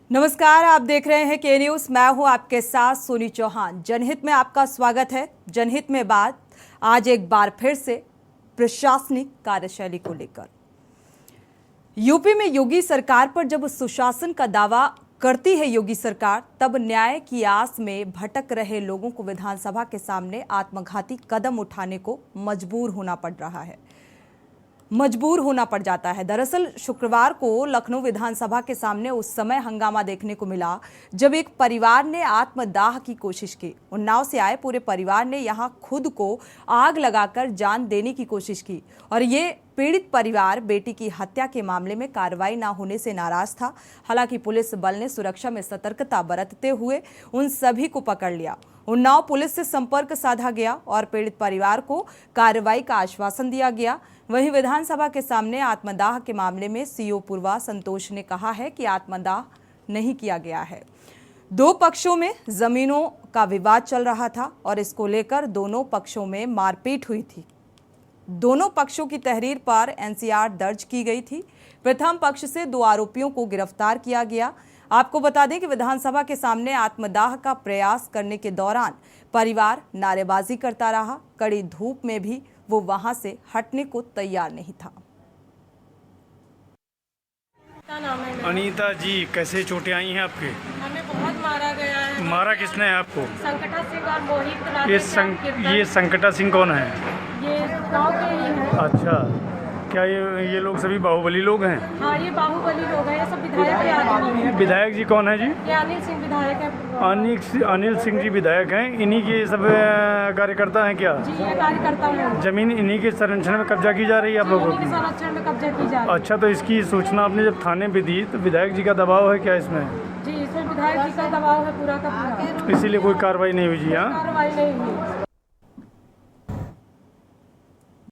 नमस्कार, आप देख रहे हैं के न्यूज। मैं हूं आपके साथ सोनी चौहान। जनहित में आपका स्वागत है। जनहित में बात आज एक बार फिर से प्रशासनिक कार्यशैली को लेकर। यूपी में योगी सरकार पर जब सुशासन का दावा करती है योगी सरकार, तब न्याय की आस में भटक रहे लोगों को विधानसभा के सामने आत्मघाती कदम उठाने को मजबूर होना पड़ जाता है। दरअसल शुक्रवार को लखनऊ विधानसभा के सामने उस समय हंगामा देखने को मिला जब एक परिवार ने आत्मदाह की कोशिश की। उन्नाव से आए पूरे परिवार ने यहां खुद को आग लगाकर जान देने की कोशिश की और ये पीड़ित परिवार बेटी की हत्या के मामले में कार्रवाई न होने से नाराज था। हालांकि पुलिस बल ने सुरक्षा में सतर्कता बरतते हुए उन सभी को पकड़ लिया। उन्नाव पुलिस से संपर्क साधा गया और पीड़ित परिवार को कार्रवाई का आश्वासन दिया गया। वहीं विधानसभा के सामने आत्मदाह के मामले में सीओ पूर्वा संतोष ने कहा है कि आत्मदाह नहीं किया गया है। दो पक्षों में जमीनों का विवाद चल रहा था और इसको लेकर दोनों पक्षों में मारपीट हुई थी। दोनों पक्षों की तहरीर पर एनसीआर दर्ज की गई थी। प्रथम पक्ष से 2 आरोपियों को गिरफ्तार किया गया। आपको बता दें कि विधानसभा के सामने आत्मदाह का प्रयास करने के दौरान परिवार नारेबाजी करता रहा। कड़ी धूप में भी वो वहां से हटने को तैयार नहीं था। अनीता जी, कैसे चोटें आई हैं आपके? हमें बहुत मारा गया है। मारा किसने है आपको? संकटा सिंह और मोहित ये संकटा सिंह कौन है? ये गांव के ही हैं। अच्छा, क्या ये लोग सभी बाहुबली लोग हैं? हाँ, ये बाहुबली लोग हैं। ये सब विधायक के आदमी हैं। विधायक जी कौन है जी? ये अनिल सिंह विधायक है। अनिल सिंह जी विधायक हैं। इन्हीं के सब कार्यकर्ता हैं क्या? जी, ये कार्यकर्ता हैं। जमीन इन्हीं के संरक्षण में कब्जा की जा रही है आप लोगों इन्हीं के की? संरक्षण में कब्जा की जा रही है। अच्छा, तो इसकी सूचना आपने जब थाने में दी तो विधायक जी का दबाव है क्या इसमें? जी, इसमें विधायक जी का दबाव है पूरा का पूरा। इसीलिए कोई कार्रवाई नहीं हुई जी? हाँ, कार्रवाई नहीं हुई।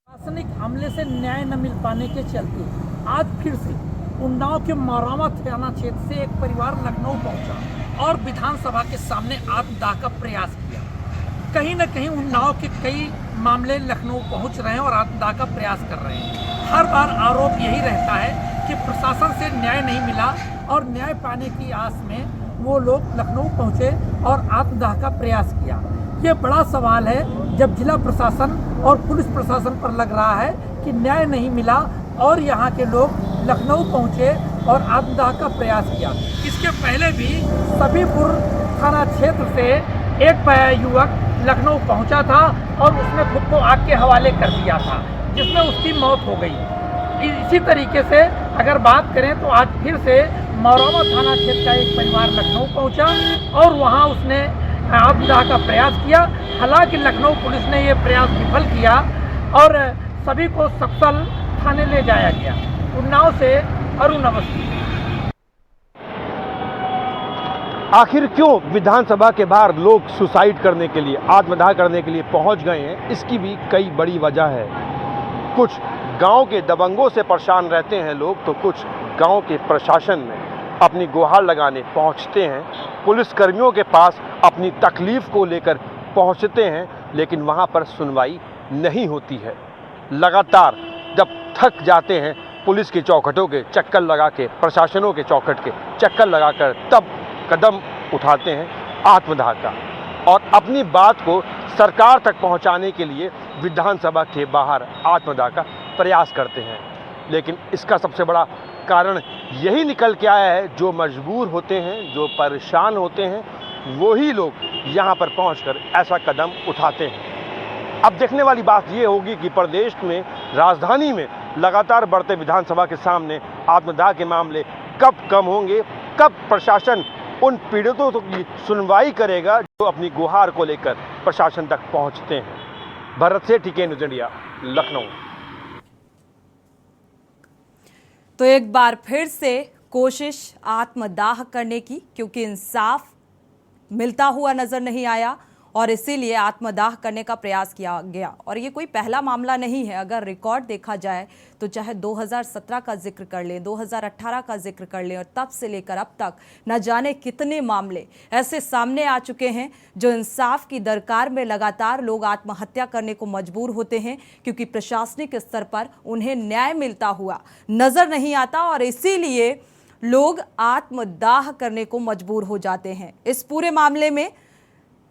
प्रशासनिक हमले से न्याय न मिल पाने के चलते आज फिर से उन्नाव के मौरामा थाना क्षेत्र से एक परिवार लखनऊ पहुंचा और विधानसभा के सामने आत्मदाह का प्रयास किया। कहीं न कहीं उन्नाव के कई मामले लखनऊ पहुंच रहे हैं और आत्मदाह का प्रयास कर रहे हैं। हर बार आरोप यही रहता है कि प्रशासन से न्याय नहीं मिला और न्याय पाने की आस में वो लोग लखनऊ पहुंचे और आत्मदाह का प्रयास किया। ये बड़ा सवाल है जब जिला प्रशासन और पुलिस प्रशासन पर लग रहा है कि न्याय नहीं मिला और यहाँ के लोग लखनऊ पहुँचे और आत्मदाह का प्रयास किया। इसके पहले भी सबीपुर थाना क्षेत्र से एक युवक लखनऊ पहुँचा था और उसने खुद को आग के हवाले कर दिया था, जिसमें उसकी मौत हो गई। इसी तरीके से अगर बात करें तो आज फिर से मौरामा थाना क्षेत्र का एक परिवार लखनऊ पहुँचा और वहाँ उसने आत्मदाह का प्रयास किया। हालांकि लखनऊ पुलिस ने यह प्रयास विफल किया और सभी को सकुशल थाने ले जाया गया। उन्नाव से अरुण अवस्थी। आखिर क्यों विधानसभा के बाहर लोग सुसाइड करने के लिए, आत्मदाह करने के लिए पहुंच गए हैं, इसकी भी कई बड़ी वजह है। कुछ गांव के दबंगों से परेशान रहते हैं लोग, तो कुछ गांव के प्रशासन में अपनी गुहार लगाने पहुंचते हैं, पुलिसकर्मियों के पास अपनी तकलीफ को लेकर पहुंचते हैं, लेकिन वहां पर सुनवाई नहीं होती है। लगातार जब थक जाते हैं पुलिस के चौखटों के चक्कर लगा के, प्रशासनों के चौखट के चक्कर लगाकर, तब कदम उठाते हैं आत्मदाह का और अपनी बात को सरकार तक पहुंचाने के लिए विधानसभा के बाहर आत्मदाह का प्रयास करते हैं। लेकिन इसका सबसे बड़ा कारण यही निकल के आया है, जो मजबूर होते हैं, जो परेशान होते हैं, वही लोग यहाँ पर पहुँचकर ऐसा कदम उठाते हैं। अब देखने वाली बात ये होगी कि प्रदेश में, राजधानी में लगातार बढ़ते विधानसभा के सामने आत्मदाह के मामले कब कम होंगे, कब प्रशासन उन पीड़ितों की सुनवाई करेगा जो अपनी गुहार को लेकर प्रशासन तक पहुँचते हैं। भरत सेठी, के न्यूज़ इंडिया, लखनऊ। तो एक बार फिर से कोशिश आत्मदाह करने की, क्योंकि इंसाफ मिलता हुआ नजर नहीं आया और इसीलिए आत्मदाह करने का प्रयास किया गया। और ये कोई पहला मामला नहीं है। अगर रिकॉर्ड देखा जाए तो चाहे 2017 का जिक्र कर लें, 2018 का जिक्र कर लें, और तब से लेकर अब तक न जाने कितने मामले ऐसे सामने आ चुके हैं जो इंसाफ की दरकार में लगातार लोग आत्महत्या करने को मजबूर होते हैं, क्योंकि प्रशासनिक स्तर पर उन्हें न्याय मिलता हुआ नजर नहीं आता। और इसीलिए लोग आत्मदाह करने को मजबूर हो जाते हैं। इस पूरे मामले में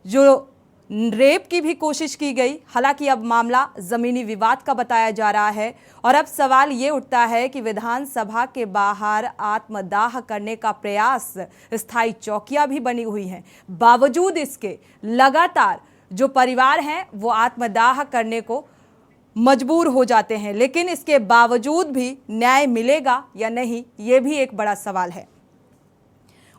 जो रेप की भी कोशिश की गई, हालांकि अब मामला जमीनी विवाद का बताया जा रहा है और अब सवाल ये उठता है कि विधानसभा के बाहर आत्मदाह करने का प्रयास, स्थायी चौकियां भी बनी हुई हैं, बावजूद इसके लगातार जो परिवार हैं वो आत्मदाह करने को मजबूर हो जाते हैं। लेकिन इसके बावजूद भी न्याय मिलेगा या नहीं, ये भी एक बड़ा सवाल है।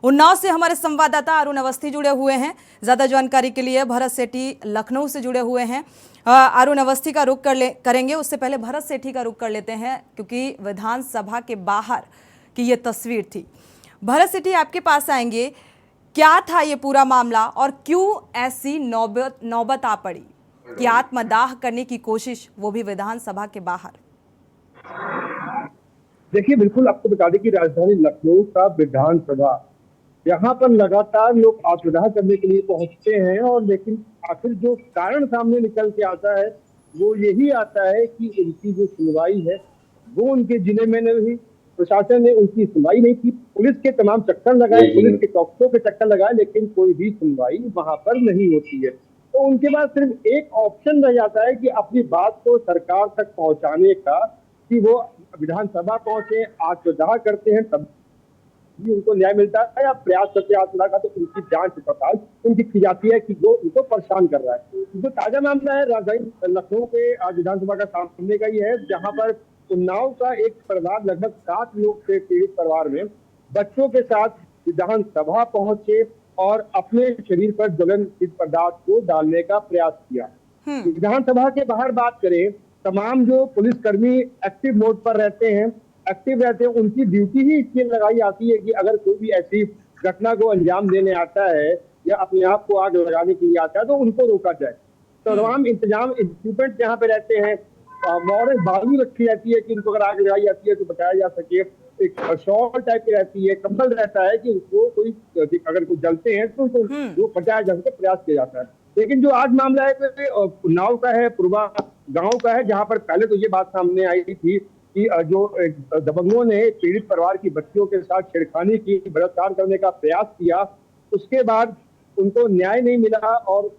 उन्नाव से हमारे संवाददाता अरुण अवस्थी जुड़े हुए हैं। ज्यादा जानकारी के लिए भरत सेठी लखनऊ से जुड़े हुए हैं। अरुण अवस्थी का रुख करेंगे, उससे पहले भरत सेठी का रुख कर लेते हैं क्योंकि विधानसभा के बाहर की ये तस्वीर थी। भरत सेठी, आपके पास आएंगे। क्या था ये पूरा मामला और क्यों ऐसी नौबत आ पड़ी कि आत्मदाह करने की कोशिश, वो भी विधानसभा के बाहर? देखिए, बिल्कुल आपको बता दें कि राजधानी लखनऊ का विधानसभा, यहाँ पर लगातार लोग आत्मदाह करने के लिए पहुंचते हैं और लेकिन आखिर जो कारण सामने निकल के आता है वो यही आता है कि उनकी जो सुनवाई है वो उनके जिले में नहीं हुई। प्रशासन ने उनकी सुनवाई नहीं की। पुलिस के तमाम चक्कर लगाए, पुलिस के चौकियों के चक्कर लगाए, लेकिन कोई भी सुनवाई वहां पर नहीं होती है। तो उनके पास सिर्फ एक ऑप्शन रह जाता है कि अपनी बात को सरकार तक पहुंचाने का, कि वो विधानसभा पहुंचे, आत्मदाह करते हैं, तब उनको न्याय मिलता है, या प्रयास करते हैं आत्मदाह का तो उनकी जांच पड़ताल उनकी की जाती है कि जो उनको परेशान कर रहा है। जो ताजा मामला है राजधानी लखनऊ के विधानसभा का सामने का ही है, जहां पर उन्नाव का एक परिवार, लगभग 7 लोग से पीड़ित परिवार में बच्चों के साथ विधानसभा पहुंचे और अपने शरीर पर ज्वलनशील पदार्थ को डालने का प्रयास किया। विधानसभा के बाहर बात करें, तमाम जो पुलिसकर्मी एक्टिव मोड पर रहते हैं, उनकी ड्यूटी ही इसलिए लगाई जाती है कि अगर कोई भी ऐसी घटना को अंजाम देने आता है या अपने आप को आग लगाने के लिए आता है तो उनको रोका जाए। तो तमाम इंतजाम, इक्विपमेंट यहाँ पे रहते हैं, मॉडल बालू रखी रहती है कि उनको अगर आग लगाई जाती है तो बचाया जा सके। एक शॉल टाइप की रहती है, कंबल रहता है कि उसको कोई अगर कोई जलते हैं तो उनको बचाया जा सके, प्रयास किया जाता है। लेकिन जो आज मामला है उन्नाव का है, पूर्वा गाँव का है, जहाँ पर पहले तो ये बात सामने आई थी कि जो दबंगों ने पीड़ित परिवार की बच्चियों के साथ छेड़खानी की, बलात्कार करने का प्रयास किया, उसके बाद उनको न्याय नहीं मिला और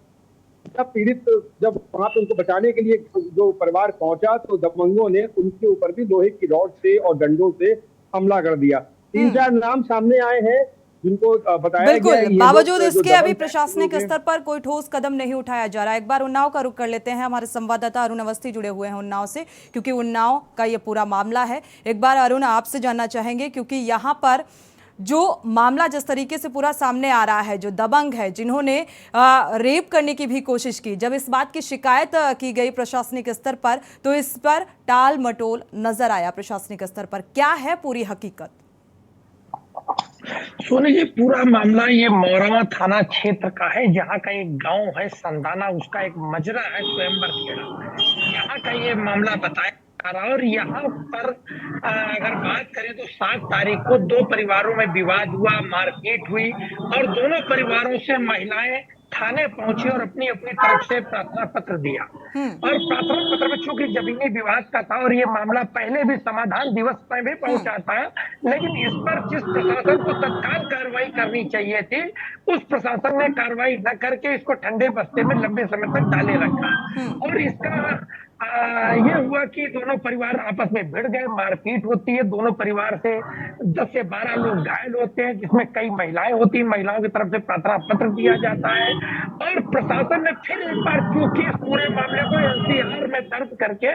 पीड़ित जब वहां पे उनको बचाने के लिए जो परिवार पहुंचा तो दबंगों ने उनके ऊपर भी लोहे की रॉड से और डंडों से हमला कर दिया। 3-4 नाम सामने आए हैं जिनको बताया गया है। बावजूद इसके अभी प्रशासनिक स्तर पर कोई ठोस कदम नहीं उठाया जा रहा है। एक बार उन्नाव का रुख कर लेते हैं। हमारे संवाददाता अरुण अवस्थी जुड़े हुए हैं उन्नाव से, क्योंकि उन्नाव का ये पूरा मामला है। एक बार अरुण, आपसे जानना चाहेंगे, क्योंकि यहाँ पर जो मामला जिस तरीके से पूरा सामने आ रहा है, जो दबंग है जिन्होंने रेप करने की भी कोशिश की, जब इस बात की शिकायत की गई प्रशासनिक स्तर पर तो इस पर टाल मटोल नजर आया प्रशासनिक स्तर पर। क्या है पूरी हकीकत? सोनी जी, पूरा मामला ये मौरावा थाना क्षेत्र का है, जहाँ का एक गांव है संदाना, उसका एक मजरा है स्वयंवर खेड़ा, यहाँ का ये मामला बताया जा रहा है। और यहाँ पर अगर बात करें तो 7 तारीख को 2 परिवारों में विवाद हुआ, मारपीट हुई और दोनों परिवारों से महिलाएं थाने पहुंची और अपनी अपनी तरफ से प्रार्थना पत्र दिया। और प्रार्थना पत्र में चूंकि जमीनी विवाद का था और ये मामला पहले भी समाधान दिवस में भी पहुंचा था, लेकिन इस पर जिस प्रशासन को तत्काल कार्रवाई करनी चाहिए थी, उस प्रशासन ने कार्रवाई न करके इसको ठंडे बस्ते में लंबे समय तक डाले रखा। और इसका ये हुआ कि दोनों परिवार आपस में भिड़ गए, मारपीट होती है, दोनों परिवार से 10 से 12 लोग घायल होते हैं, जिसमें कई महिलाएं होती हैं। महिलाओं की तरफ से प्रार्थना पत्र दिया जाता है और प्रशासन ने फिर एक बार क्योंकि इस पूरे मामले को एनसीआर में दर्ज करके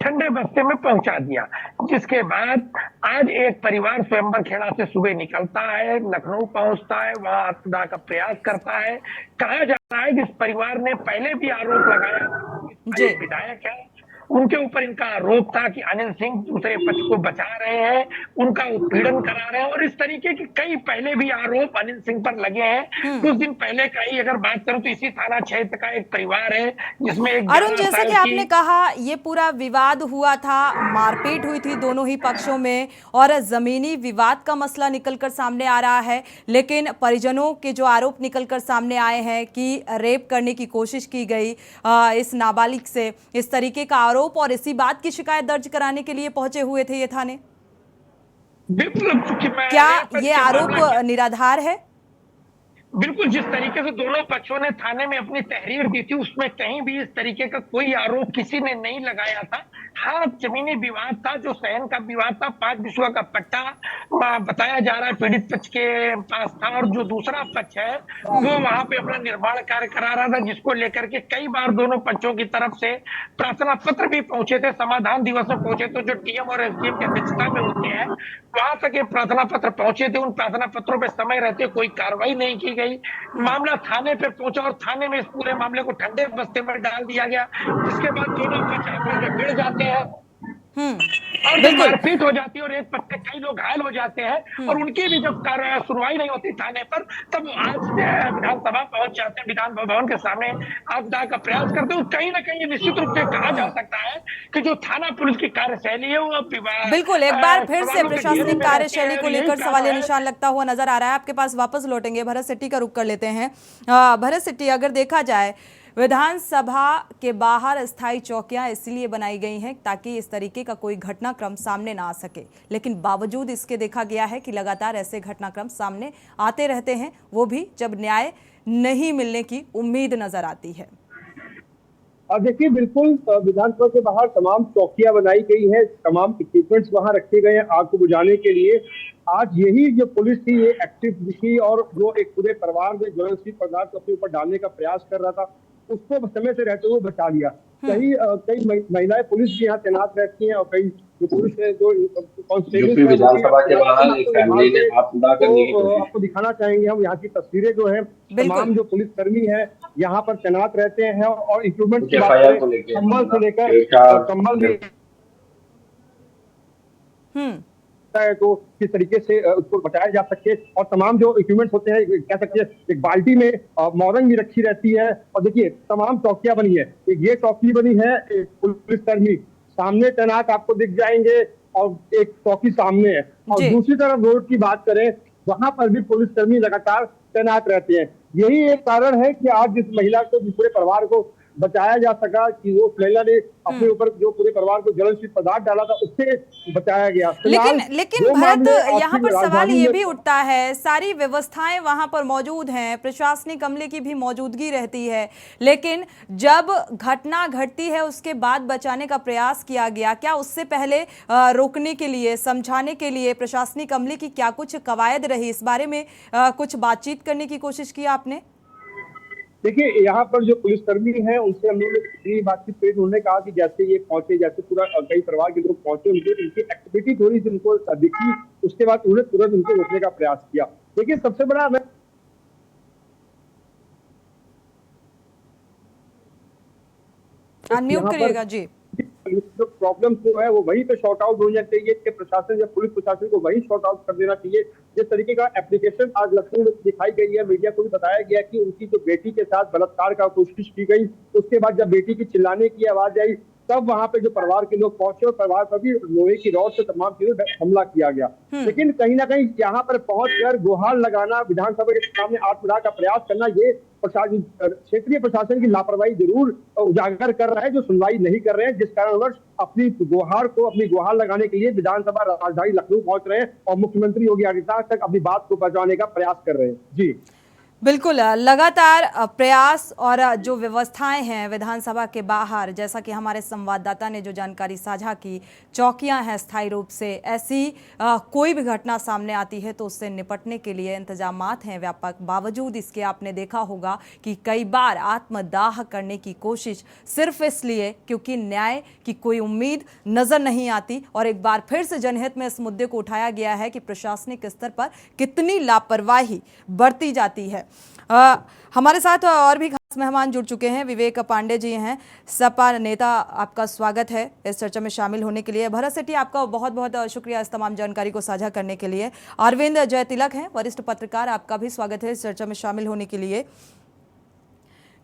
ठंडे बस्ते में पहुंचा दिया, जिसके बाद आज एक परिवार स्वयंवर खेड़ा से सुबह निकलता है, लखनऊ पहुंचता है, वहां आत्मदाह का प्रयास करता है। कहा जा रहा है कि इस परिवार ने पहले भी आरोप लगाया, विधायक है, उनके ऊपर इनका आरोप था कि अनिल सिंह दूसरे पक्ष को बचा रहे हैं, उनका उत्पीड़न करा रहे हैं और इस तरीके के कई पहले भी आरोप अनिल सिंह पर लगे हैं। कुछ दिन पहले का ही अगर बात करूं तो इसी थाना क्षेत्र का एक परिवार है जिसमें एक अरुण, जैसे कि आपने कहा ये पूरा विवाद हुआ था, मारपीट हुई थी दोनों ही पक्षों में और जमीनी विवाद का मसला निकलकर सामने आ रहा है, लेकिन परिजनों के जो आरोप निकलकर सामने आए हैं कि रेप करने की कोशिश की गई इस नाबालिग से, इस तरीके का आरोप, और इसी बात की शिकायत दर्ज कराने के लिए पहुंचे हुए थे ये थाने। बिल्कुल। अब चूंकि क्या मैं ये आरोप निराधार है? बिल्कुल, जिस तरीके से दोनों पक्षों ने थाने में अपनी तहरीर दी थी, उसमें कहीं भी इस तरीके का कोई आरोप किसी ने नहीं लगाया था। हाँ, जमीनी विवाद था, जो शयन का विवाद था, 5 बिस्वा का पट्टा बताया जा रहा है पीड़ित पक्ष के पास था, और जो दूसरा पक्ष है वो वहां पे अपना निर्माण कार्य करा रहा था, जिसको लेकर के कई बार दोनों पक्षों की तरफ से प्रार्थना पत्र भी पहुंचे थे। समाधान दिवस में पहुंचे तो जो डीएम और एसडीएम की अध्यक्षता में होते हैं, वहां तक ये प्रार्थना पत्र पहुंचे थे। उन प्रार्थना पत्रों पे समय रहते कोई कार्रवाई नहीं की गई। मामला थाने पे पहुंचा और थाने में इस पूरे मामले को ठंडे बस्ते में डाल दिया गया, जिसके बाद दोनों पक्ष आपस में भिड़ जाते हैं और जब मारपीट हो जाती है और एक पक्ष के कई लोग घायल हो जाते हैं और उनकी भी जब सुनवाई नहीं होती थाने पर, तब आज विधानसभा पहुंच जाते हैं, विधान भवन के सामने आत्मदाह का प्रयास करते हैं। कहीं ना कहीं निश्चित रूप से कहा जा सकता है कि जो थाना पुलिस की कार्यशैली है वो बिल्कुल एक बार फिर से प्रशासनिक कार्यशैली को लेकर सवालिया निशान लगता हुआ नजर आ रहा है। आपके पास वापस लौटेंगे, भरत सेठी का रुख कर लेते हैं। भरत सेठी, अगर देखा जाए विधानसभा के बाहर अस्थायी चौकियां इसलिए बनाई गई हैं ताकि इस तरीके का कोई घटनाक्रम सामने ना आ सके, लेकिन बावजूद इसके देखा गया है कि लगातार ऐसे घटनाक्रम सामने आते रहते हैं, वो भी जब न्याय नहीं मिलने की उम्मीद नजर आती है। अब देखिए, बिल्कुल विधानसभा के बाहर तमाम चौकियां बनाई गई है, तमाम इक्विपमेंट्स वहां रखे गए हैं आग को बुझाने के लिए। आज यही जो पुलिस थी ये एक्टिव दिखी और जो एक पूरे परिवार में ज्वलनशील पदार्थ अपने ऊपर डालने का प्रयास कर रहा था, उसको समय से रहते हुए बचा लिया। कई महिलाएं पुलिस भी यहाँ तैनात रहती हैं और कई जो पुलिस है जो यूपी विधानसभा के बाहर एक फैमिली ने आत्मदाह करने की कोशिश। आपको दिखाना चाहेंगे हम यहाँ की तस्वीरें जो है, तमाम जो पुलिस कर्मी है यहाँ पर तैनात रहते हैं और इक्विपमेंट की बात करें, कंबल से लेकर कंबल में है तो किस तरीके से उसको बचाया जा सके, और तमाम जो इक्विपमेंट्स होते हैं, कह सकते हैं एक बाल्टी में मोरंग भी रखी रहती है। और देखिए तमाम चौकियां बनी है, एक ये चौकी बनी है, एक पुलिसकर्मी सामने तैनात आपको दिख जाएंगे और एक चौकी सामने है, और दूसरी तरफ रोड की बात करें वहां पर भी पुलिसकर्मी लगातार तैनात रहते हैं। यही एक कारण है कि आज जिस महिला को, जिस पूरे परिवार को बचाया जा सका कि वो महिला ने अपने ऊपर जो पूरे परिवार को ज्वलनशील पदार्थ डाला था उससे बचाया गया। लेकिन भरत, यहाँ पर सवाल ये भी उठता है, सारी व्यवस्थाएं वहां पर मौजूद हैं, प्रशासनिक अमले की भी मौजूदगी रहती है, लेकिन जब घटना घटती है उसके बाद बचाने का प्रयास किया गया, क्या उससे पहले रोकने के लिए, समझाने के लिए प्रशासनिक अमले की क्या कुछ कवायद रही? इस बारे में कुछ बातचीत करने की कोशिश की आपने? देखिए, यहाँ पर जो पुलिसकर्मी हैं उनसे हम लोग ने बातचीत करी, उन्होंने कहा कि जैसे ये पहुंचे, जैसे पूरा कई परिवार के लोग पहुंचे, उनकी एक्टिविटी थोड़ी सी उनको दिखी, उसके बाद उन्होंने तुरंत उनको रोकने का प्रयास किया। देखिए सबसे बड़ा अनम्यूट करिएगा जी। जो प्रॉब्लम जो है वो वहीं पे शॉर्ट आउट होना चाहिए कि प्रशासन या पुलिस प्रशासन को वहीं शॉर्ट आउट कर देना चाहिए। जिस तरीके का एप्लीकेशन आज लखनऊ में दिखाई गई है, मीडिया को भी बताया गया कि उनकी जो बेटी के साथ बलात्कार का कोशिश की गई, उसके बाद जब बेटी की चिल्लाने की आवाज आई तब वहां पे जो परिवार के लोग पहुंचे और परिवार पर भी लोहे की रॉड से तमाम चीजों हमला किया गया। लेकिन कहीं ना कहीं यहाँ पर पहुंचकर गुहार लगाना, विधानसभा के सामने आत्मदाह का प्रयास करना, ये प्रशासन, क्षेत्रीय प्रशासन की लापरवाही जरूर उजागर कर रहा है, जो सुनवाई नहीं कर रहे हैं, जिस कारणवश अपनी गुहार लगाने के लिए विधानसभा राजधानी लखनऊ पहुंच रहे हैं और मुख्यमंत्री योगी आदित्यनाथ तक अपनी बात को पहुंचाने का प्रयास कर रहे हैं। जी बिल्कुल, लगातार प्रयास और जो व्यवस्थाएं हैं विधानसभा के बाहर, जैसा कि हमारे संवाददाता ने जो जानकारी साझा की, चौकियां हैं स्थायी रूप से, ऐसी कोई भी घटना सामने आती है तो उससे निपटने के लिए इंतजामात हैं व्यापक। बावजूद इसके आपने देखा होगा कि कई बार आत्मदाह करने की कोशिश सिर्फ इसलिए क्योंकि न्याय की कोई उम्मीद नजर नहीं आती। और एक बार फिर से जनहित में इस मुद्दे को उठाया गया है कि प्रशासनिक स्तर पर कितनी लापरवाही बरती जाती है। हमारे साथ और भी खास मेहमान जुड़ चुके हैं। विवेक पांडे जी हैं, सपा नेता, आपका स्वागत है इस चर्चा में शामिल होने के लिए। भरत सेठी, आपका बहुत बहुत शुक्रिया इस तमाम जानकारी को साझा करने के लिए। अरविंद जयतिलक हैं, वरिष्ठ पत्रकार, आपका भी स्वागत है इस चर्चा में शामिल होने के लिए।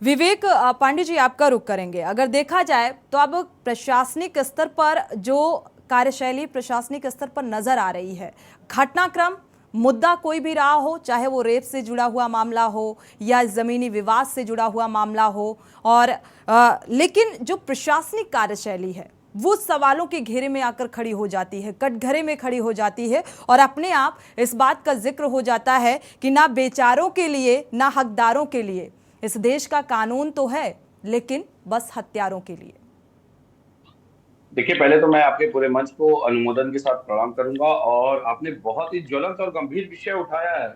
विवेक पांडे जी, आपका रुख करेंगे। अगर देखा जाए तो अब प्रशासनिक स्तर पर जो कार्यशैली प्रशासनिक स्तर पर नजर आ रही है, घटनाक्रम, मुद्दा कोई भी रहा हो, चाहे वो रेप से जुड़ा हुआ मामला हो या जमीनी विवाद से जुड़ा हुआ मामला हो, और लेकिन जो प्रशासनिक कार्यशैली है वो सवालों के घेरे में आकर खड़ी हो जाती है, कटघरे में खड़ी हो जाती है और अपने आप इस बात का जिक्र हो जाता है कि ना बेचारों के लिए ना हकदारों के लिए इस देश का कानून तो है, लेकिन बस हत्यारों के लिए। देखिए, पहले तो मैं आपके पूरे मंच को अनुमोदन के साथ प्रणाम करूंगा और आपने बहुत ही ज्वलंत और गंभीर विषय उठाया है।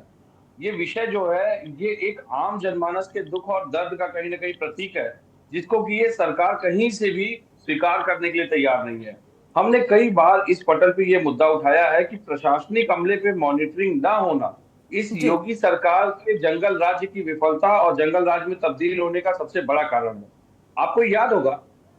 ये विषय जो है ये एक आम जनमानस के दुख और दर्द का कहीं ना कहीं प्रतीक है, जिसको कि ये सरकार कहीं से भी स्वीकार करने के लिए तैयार नहीं है। हमने कई बार इस पटल पे ये मुद्दा उठाया है कि प्रशासनिक अमले पे मॉनिटरिंग ना होना इस योगी सरकार के जंगल राज्य की विफलता और जंगल राज्य में तब्दील होने का सबसे बड़ा कारण है। आपको याद होगा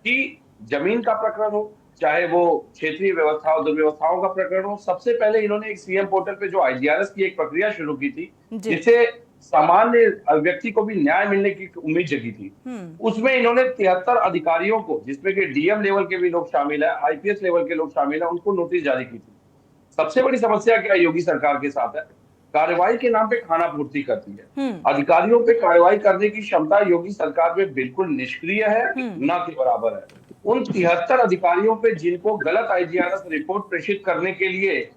कि जमीन का प्रकरण हो, चाहे वो क्षेत्रीय व्यवस्था और दुर्व्यवस्थाओं का प्रकरण हो, सबसे पहले इन्होंने एक सीएम पोर्टल पे जो आईजीआरएस की एक प्रक्रिया शुरू की थी, जिससे सामान्य व्यक्ति को भी न्याय मिलने की उम्मीद जगी थी। उसमें इन्होंने 73 अधिकारियों को, जिसमें कि डीएम लेवल के भी लोग शामिल है, आईपीएस लेवल के लोग शामिल है, उनको नोटिस जारी की थी। सबसे बड़ी समस्या क्या योगी सरकार के साथ है? कार्रवाई के नाम पे खाना पूर्ति करती है। अधिकारियों पे कार्रवाई करने की क्षमता योगी सरकार में बिल्कुल निष्क्रिय है, न के बराबर है। उन 73 अधिकारियों पे जिनको गलत आईजीआरएस रिपोर्ट प्रेषित करने के लिए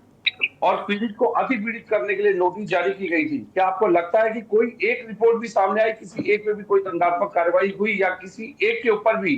और पीड़ित को अति पीड़ित करने के लिए नोटिस जारी की गई थी, क्या आपको लगता है कि कोई एक रिपोर्ट भी सामने आई, किसी एक पे भी कोई दंडात्मक कार्रवाई हुई या किसी एक के ऊपर भी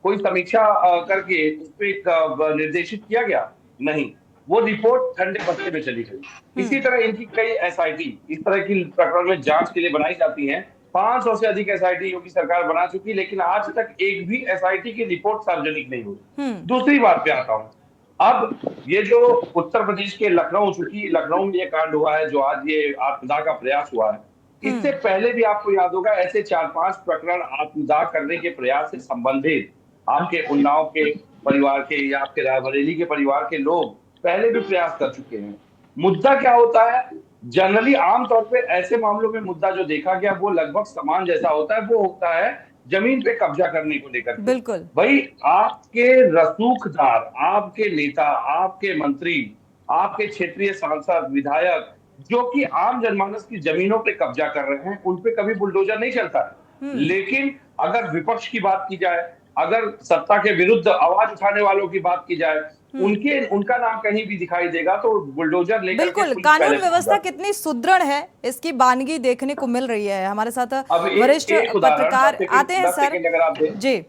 कोई समीक्षा करके उस पर निर्देशित किया गया? नहीं, वो रिपोर्ट ठंडे बस्ते में चली गई। इसी तरह इनकी कई एसआईटी इस तरह की प्रकरण में जांच के लिए बनाई जाती हैं। 500 से अधिक एसआईटी योगी सरकार बना चुकी, लेकिन आज तक एक भी एसआईटी की रिपोर्ट सार्वजनिक नहीं हुई। दूसरी बात पे आता हूँ, अब ये जो उत्तर प्रदेश के लखनऊ, चूंकि लखनऊ में ये कांड हुआ है, जो आज ये आत्मदाह का प्रयास हुआ है, इससे पहले भी आपको याद होगा ऐसे 4-5 प्रकरण आत्मदाह करने के प्रयास से संबंधित आपके उन्नाव के परिवार के या आपके रायबरेली के परिवार के लोग पहले भी प्रयास कर चुके हैं। मुद्दा क्या होता है? जनरली आमतौर पे ऐसे मामलों में मुद्दा जो देखा गया वो लगभग समान जैसा होता है, वो होता है जमीन पे कब्जा करने को लेकर। बिल्कुल भाई, आपके रसूखदार, आपके नेता, आपके मंत्री, आपके क्षेत्रीय सांसद, विधायक जो कि आम जनमानस की जमीनों पे कब्जा कर रहे हैं, उन पे कभी बुलडोजर नहीं चलता है। लेकिन अगर विपक्ष की बात की जाए, अगर सत्ता के विरुद्ध आवाज उठाने वालों की बात की जाए, उनका नाम कहीं भी दिखाई देगा तो बुलडोजर लेकर। बिल्कुल, कानून व्यवस्था कितनी सुदृढ़ है इसकी बानगी देखने को मिल रही है। हमारे साथ वरिष्ठ पत्रकार आते हैं सर जी।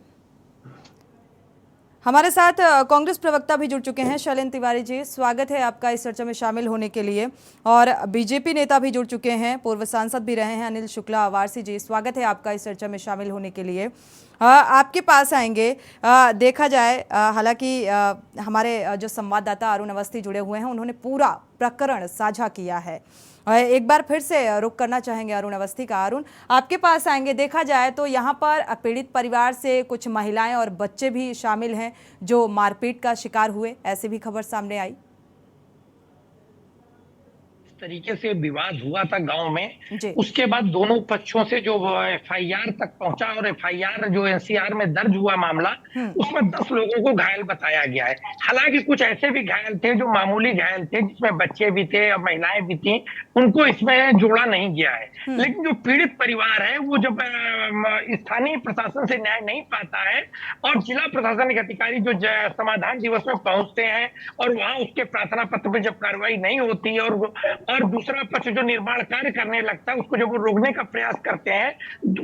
हमारे साथ कांग्रेस प्रवक्ता भी जुड़ चुके हैं, शैलेंद्र तिवारी जी, स्वागत है आपका इस चर्चा में शामिल होने के लिए। और बीजेपी नेता भी जुड़ चुके हैं, पूर्व सांसद भी रहे हैं, अनिल शुक्ला आवासी जी, स्वागत है आपका इस चर्चा में शामिल होने के लिए। आपके पास आएंगे। देखा जाए, हालांकि हमारे जो संवाददाता अरुण अवस्थी जुड़े हुए हैं, उन्होंने पूरा प्रकरण साझा किया है। एक बार फिर से रुख करना चाहेंगे अरुण अवस्थी का। अरुण, आपके पास आएंगे। देखा जाए तो यहाँ पर पीड़ित परिवार से कुछ महिलाएं और बच्चे भी शामिल हैं जो मारपीट का शिकार हुए, ऐसी भी खबर सामने आई। तरीके से विवाद हुआ था गांव में, उसके बाद दोनों पक्षों से जो एफआईआर तक पहुंचा और एफआईआर जो एनसीआर में दर्ज हुआ मामला, उसमें 10 लोगों को घायल बताया गया है। हालांकि कुछ ऐसे भी घायल थे जो मामूली घायल थे, जिसमें बच्चे भी थे और महिलाएं भी थी, उनको इसमें जोड़ा नहीं गया है। लेकिन जो पीड़ित परिवार है वो जब स्थानीय प्रशासन से न्याय नहीं पाता है और जिला प्रशासनिक अधिकारी जो समाधान दिवस में पहुंचते हैं और वहां उसके प्रार्थना पत्र पर जब कार्रवाई नहीं होती और दूसरा पक्ष जो निर्माण कार्य करने लगता है उसको जब वो रोकने का प्रयास करते हैं,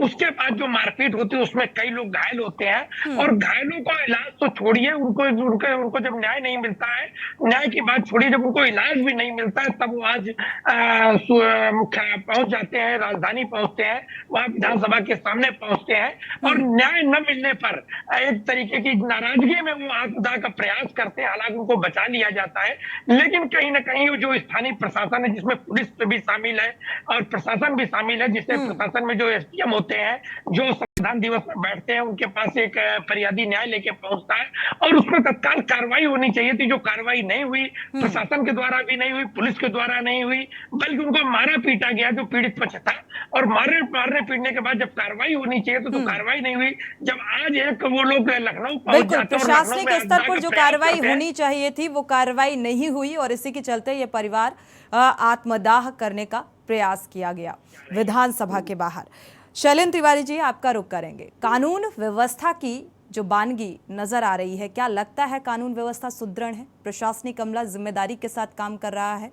उसके बाद जो मारपीट होती है उसमें कई लोग घायल होते हैं। और घायलों का इलाज तो छोड़िए, उनको जब न्याय नहीं मिलता है, न्याय की बात छोड़िए, जब उनको इलाज भी नहीं मिलता है, तब वो आज पहुंच जाते हैं, राजधानी पहुंचते हैं, वहां विधानसभा के सामने पहुंचते हैं और न्याय न मिलने पर एक तरीके की नाराजगी में वो आत्मदाह का प्रयास करते हैं। हालांकि उनको बचा लिया जाता है, लेकिन कहीं ना कहीं जो स्थानीय प्रशासन है, जिसमें पुलिस भी शामिल है और प्रशासन भी शामिल है, जिससे प्रशासन में जो एसडीएम होते हैं, जो संविधान दिवस में बैठते हैं, उनके पास एक फरियादी न्याय लेके पहुंचता है और उसमें तत्काल कार्रवाई होनी चाहिए थी, जो कार्रवाई नहीं हुई, प्रशासन के द्वारा भी नहीं हुई, पुलिस के द्वारा नहीं हुई, बल्कि उनको मारा पीटा गया जो पीड़ित पक्ष था। और मारने पीटने के बाद जब कार्रवाई होनी चाहिए तो कार्रवाई नहीं हुई। जब आज एक वो लोग लखनऊ पहुंच जाते हैं, प्रशासनिक स्तर पर जो कार्रवाई होनी चाहिए थी वो कार्रवाई नहीं हुई और इसी के चलते ये परिवार आत्मदाह करने का प्रयास किया गया विधानसभा के बाहर। शैलेंद्र तिवारी जी, आपका रुख करेंगे। कानून व्यवस्था की जो बानगी नजर आ रही है, क्या लगता है कानून व्यवस्था सुदृढ़ है, प्रशासनिक अमला जिम्मेदारी के साथ काम कर रहा है?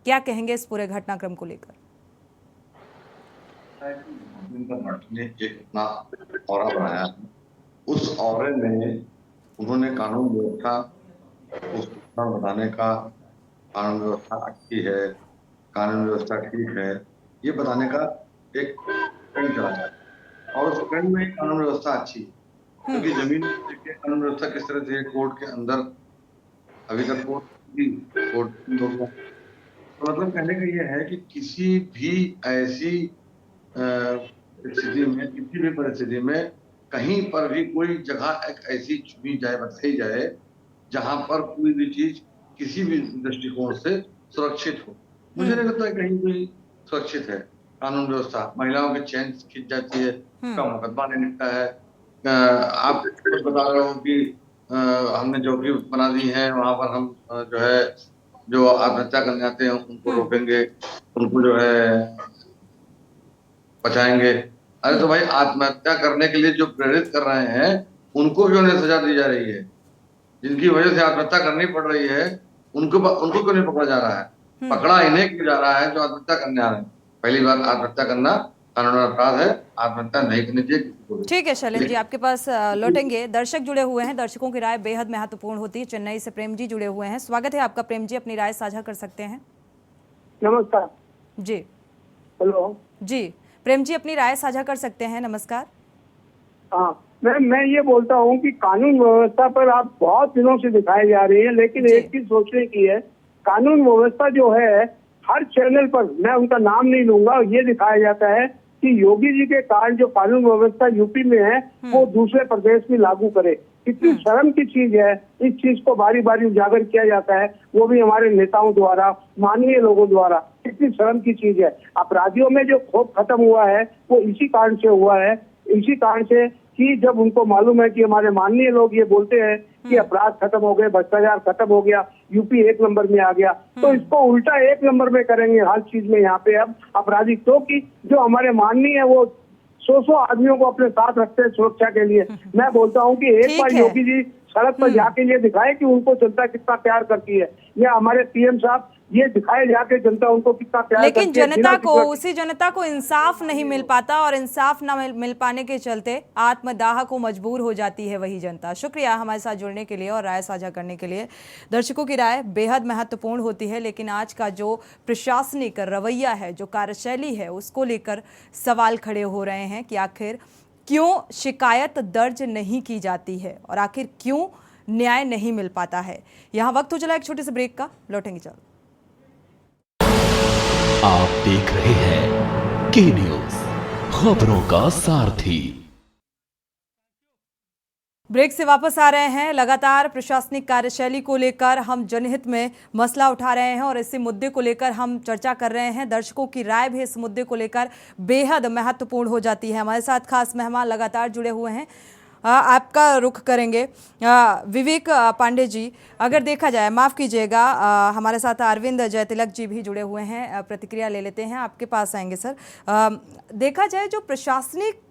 क्या कहेंगे इस पूरे घटनाक्रम को लेकर? ने एक अपना औरा बनाया, उस औरे में उन्होंने कानून व्यवस्था को बताने का, कानून व्यवस्था अच्छी है, कानून व्यवस्था ठीक है, ये बताने का एक ट्रेंड चलाया और उस ट्रेंड में कानून व्यवस्था अच्छी है। क्योंकि जमीन देखिए कानून व्यवस्था किस तरह से कोर्ट के अंदर अभी तक कोर्ट तो मतलब कहने का ये है कि किसी भी ऐसी स्थिति में, किसी भी परिस्थिति में कहीं पर भी कोई जगह एक ऐसी चुनी जाए, बताई जाए जहां पर कोई भी चीज किसी भी दृष्टिकोण से सुरक्षित हो। मुझे नहीं लगता है कहीं कोई सुरक्षित है कानून व्यवस्था। महिलाओं की चैन खिंच जाती है, उसका मुकदमा नहीं निकलता है। आप बता रहे हो कि हमने चौकी बना दी है, वहां पर हम जो है जो आत्महत्या करने आते हैं उनको रोकेंगे, उनको जो है बचाएंगे। अरे तो भाई आत्महत्या करने के लिए जो प्रेरित कर रहे हैं उनको भी उन्हें सजा दी जा रही है। जिनकी वजह से आत्महत्या करनी पड़ रही है उनको क्यों नहीं पकड़ा जा रहा है? पकड़ा इन्हें क्यों जा रहा है जो आत्महत्या करने आ रहे हैं? पहली बार आत्महत्या करना कानूनी अपराध है, आत्महत्या नहीं करनी चाहिए किसी को भी। ठीक है शैलेंद्र जी, आपके पास लौटेंगे। दर्शक जुड़े हुए हैं, दर्शकों की राय बेहद महत्वपूर्ण होती है। चेन्नई से प्रेम जी जुड़े हुए हैं, स्वागत है आपका। प्रेम जी, अपनी राय साझा कर सकते हैं। नमस्कार जी। हेलो जी प्रेम जी, अपनी राय साझा कर सकते हैं। नमस्कार। हाँ, मैं ये बोलता हूँ कि कानून व्यवस्था पर आप बहुत दिनों से दिखाई जा रही है, लेकिन एक चीज सोचने की है, कानून व्यवस्था जो है हर चैनल पर, मैं उनका नाम नहीं लूंगा, ये दिखाया जाता है कि योगी जी के कारण जो कानून व्यवस्था यूपी में है वो दूसरे प्रदेश में लागू करे। कितनी शर्म की चीज है, इस चीज को बारी बारी उजागर किया जाता है, वो भी हमारे नेताओं द्वारा, माननीय लोगों द्वारा। कितनी शर्म की चीज है। अपराधियों में जो खौफ खत्म हुआ है वो इसी कारण से हुआ है, इसी कारण से कि जब उनको मालूम है कि हमारे माननीय लोग ये बोलते हैं कि अपराध खत्म हो गए, भ्रष्टाचार खत्म हो गया, यूपी 1 नंबर में आ गया, तो इसको उल्टा 1 नंबर में करेंगे हर चीज में यहाँ पे अब अपराधी। क्योंकि जो हमारे माननीय है वो 100 आदमियों को अपने साथ रखते हैं सुरक्षा के लिए। मैं बोलता हूँ कि एक बार योगी जी सड़क पर जाके ये दिखाए कि उनको जनता कितना प्यार करती है, या हमारे पीएम साहब ये दिखाए जाके जनता उनको कितना प्यार करती है। लेकिन जनता को, उसी जनता को इंसाफ नहीं मिल पाता और इंसाफ न मिल पाने के चलते आत्मदाह को मजबूर हो जाती है वही जनता। शुक्रिया हमारे साथ जुड़ने के लिए और राय साझा करने के लिए। दर्शकों की राय बेहद महत्वपूर्ण होती है, लेकिन आज का जो प्रशासनिक रवैया है, जो कार्यशैली है, उसको लेकर सवाल खड़े हो रहे हैं कि आखिर क्यों शिकायत दर्ज नहीं की जाती है और आखिर क्यों न्याय नहीं मिल पाता है। यहाँ वक्त हो चला एक छोटे से ब्रेक का, लौटेंगे जल्द। आप देख रहे हैं के न्यूज, खबरों का सारथी। ब्रेक से वापस आ रहे हैं। लगातार प्रशासनिक कार्यशैली को लेकर हम जनहित में मसला उठा रहे हैं और इसी मुद्दे को लेकर हम चर्चा कर रहे हैं। दर्शकों की राय भी इस मुद्दे को लेकर बेहद महत्वपूर्ण हो जाती है। हमारे साथ खास मेहमान लगातार जुड़े हुए हैं। आपका रुख करेंगे विवेक पांडे जी। अगर देखा जाए, माफ़ कीजिएगा, हमारे साथ अरविंद जयतिलक जी भी जुड़े हुए हैं, प्रतिक्रिया ले लेते हैं, आपके पास आएंगे सर। देखा जाए जो प्रशासनिक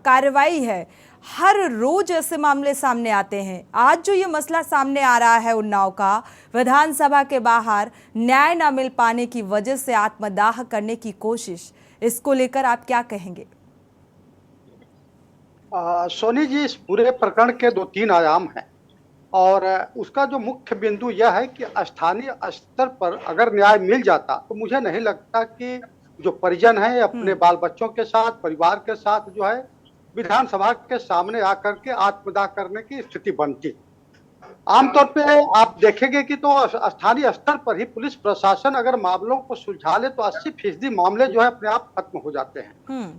कार्रवाई है, हर रोज ऐसे मामले सामने आते हैं। आज जो ये मसला सामने आ रहा है उन्नाव का, विधानसभा के बाहर न्याय न मिल पाने की वजह से आत्मदाह करने की कोशिश, इसको लेकर आप क्या कहेंगे? सोनी जी, इस पूरे प्रकरण के 2-3 आयाम हैं और उसका जो मुख्य बिंदु यह है कि स्थानीय स्तर पर अगर न्याय मिल जाता तो मुझे नहीं लगता कि जो परिजन है अपने बाल बच्चों के साथ, परिवार के साथ जो है विधानसभा के सामने आकर के आत्मदाह करने की स्थिति बनती। आमतौर पे आप देखेंगे कि तो स्थानीय स्तर पर ही पुलिस प्रशासन अगर मामलों को सुलझा ले तो 80% मामले जो है अपने आप खत्म हो जाते हैं।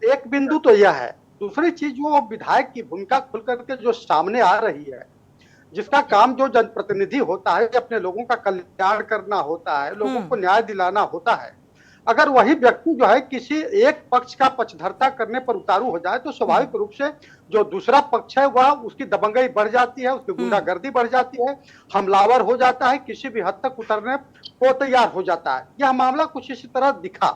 एक बिंदु तो यह है। दूसरी चीज, वो विधायक की भूमिका खुल करके जो सामने आ रही है, जिसका काम जो जनप्रतिनिधि होता है अपने लोगों का कल्याण करना होता है, लोगों को न्याय दिलाना होता है, अगर वही व्यक्ति जो है किसी एक पक्ष का पक्षधरता करने पर उतारू हो जाए तो स्वाभाविक रूप से जो दूसरा पक्ष है वह उसकी दबंगई बढ़ जाती है, उसकी गुंडागर्दी बढ़ जाती है, हमलावर हो जाता है, किसी भी हद तक उतरने को तैयार हो जाता है। यह मामला कुछ इसी तरह दिखा।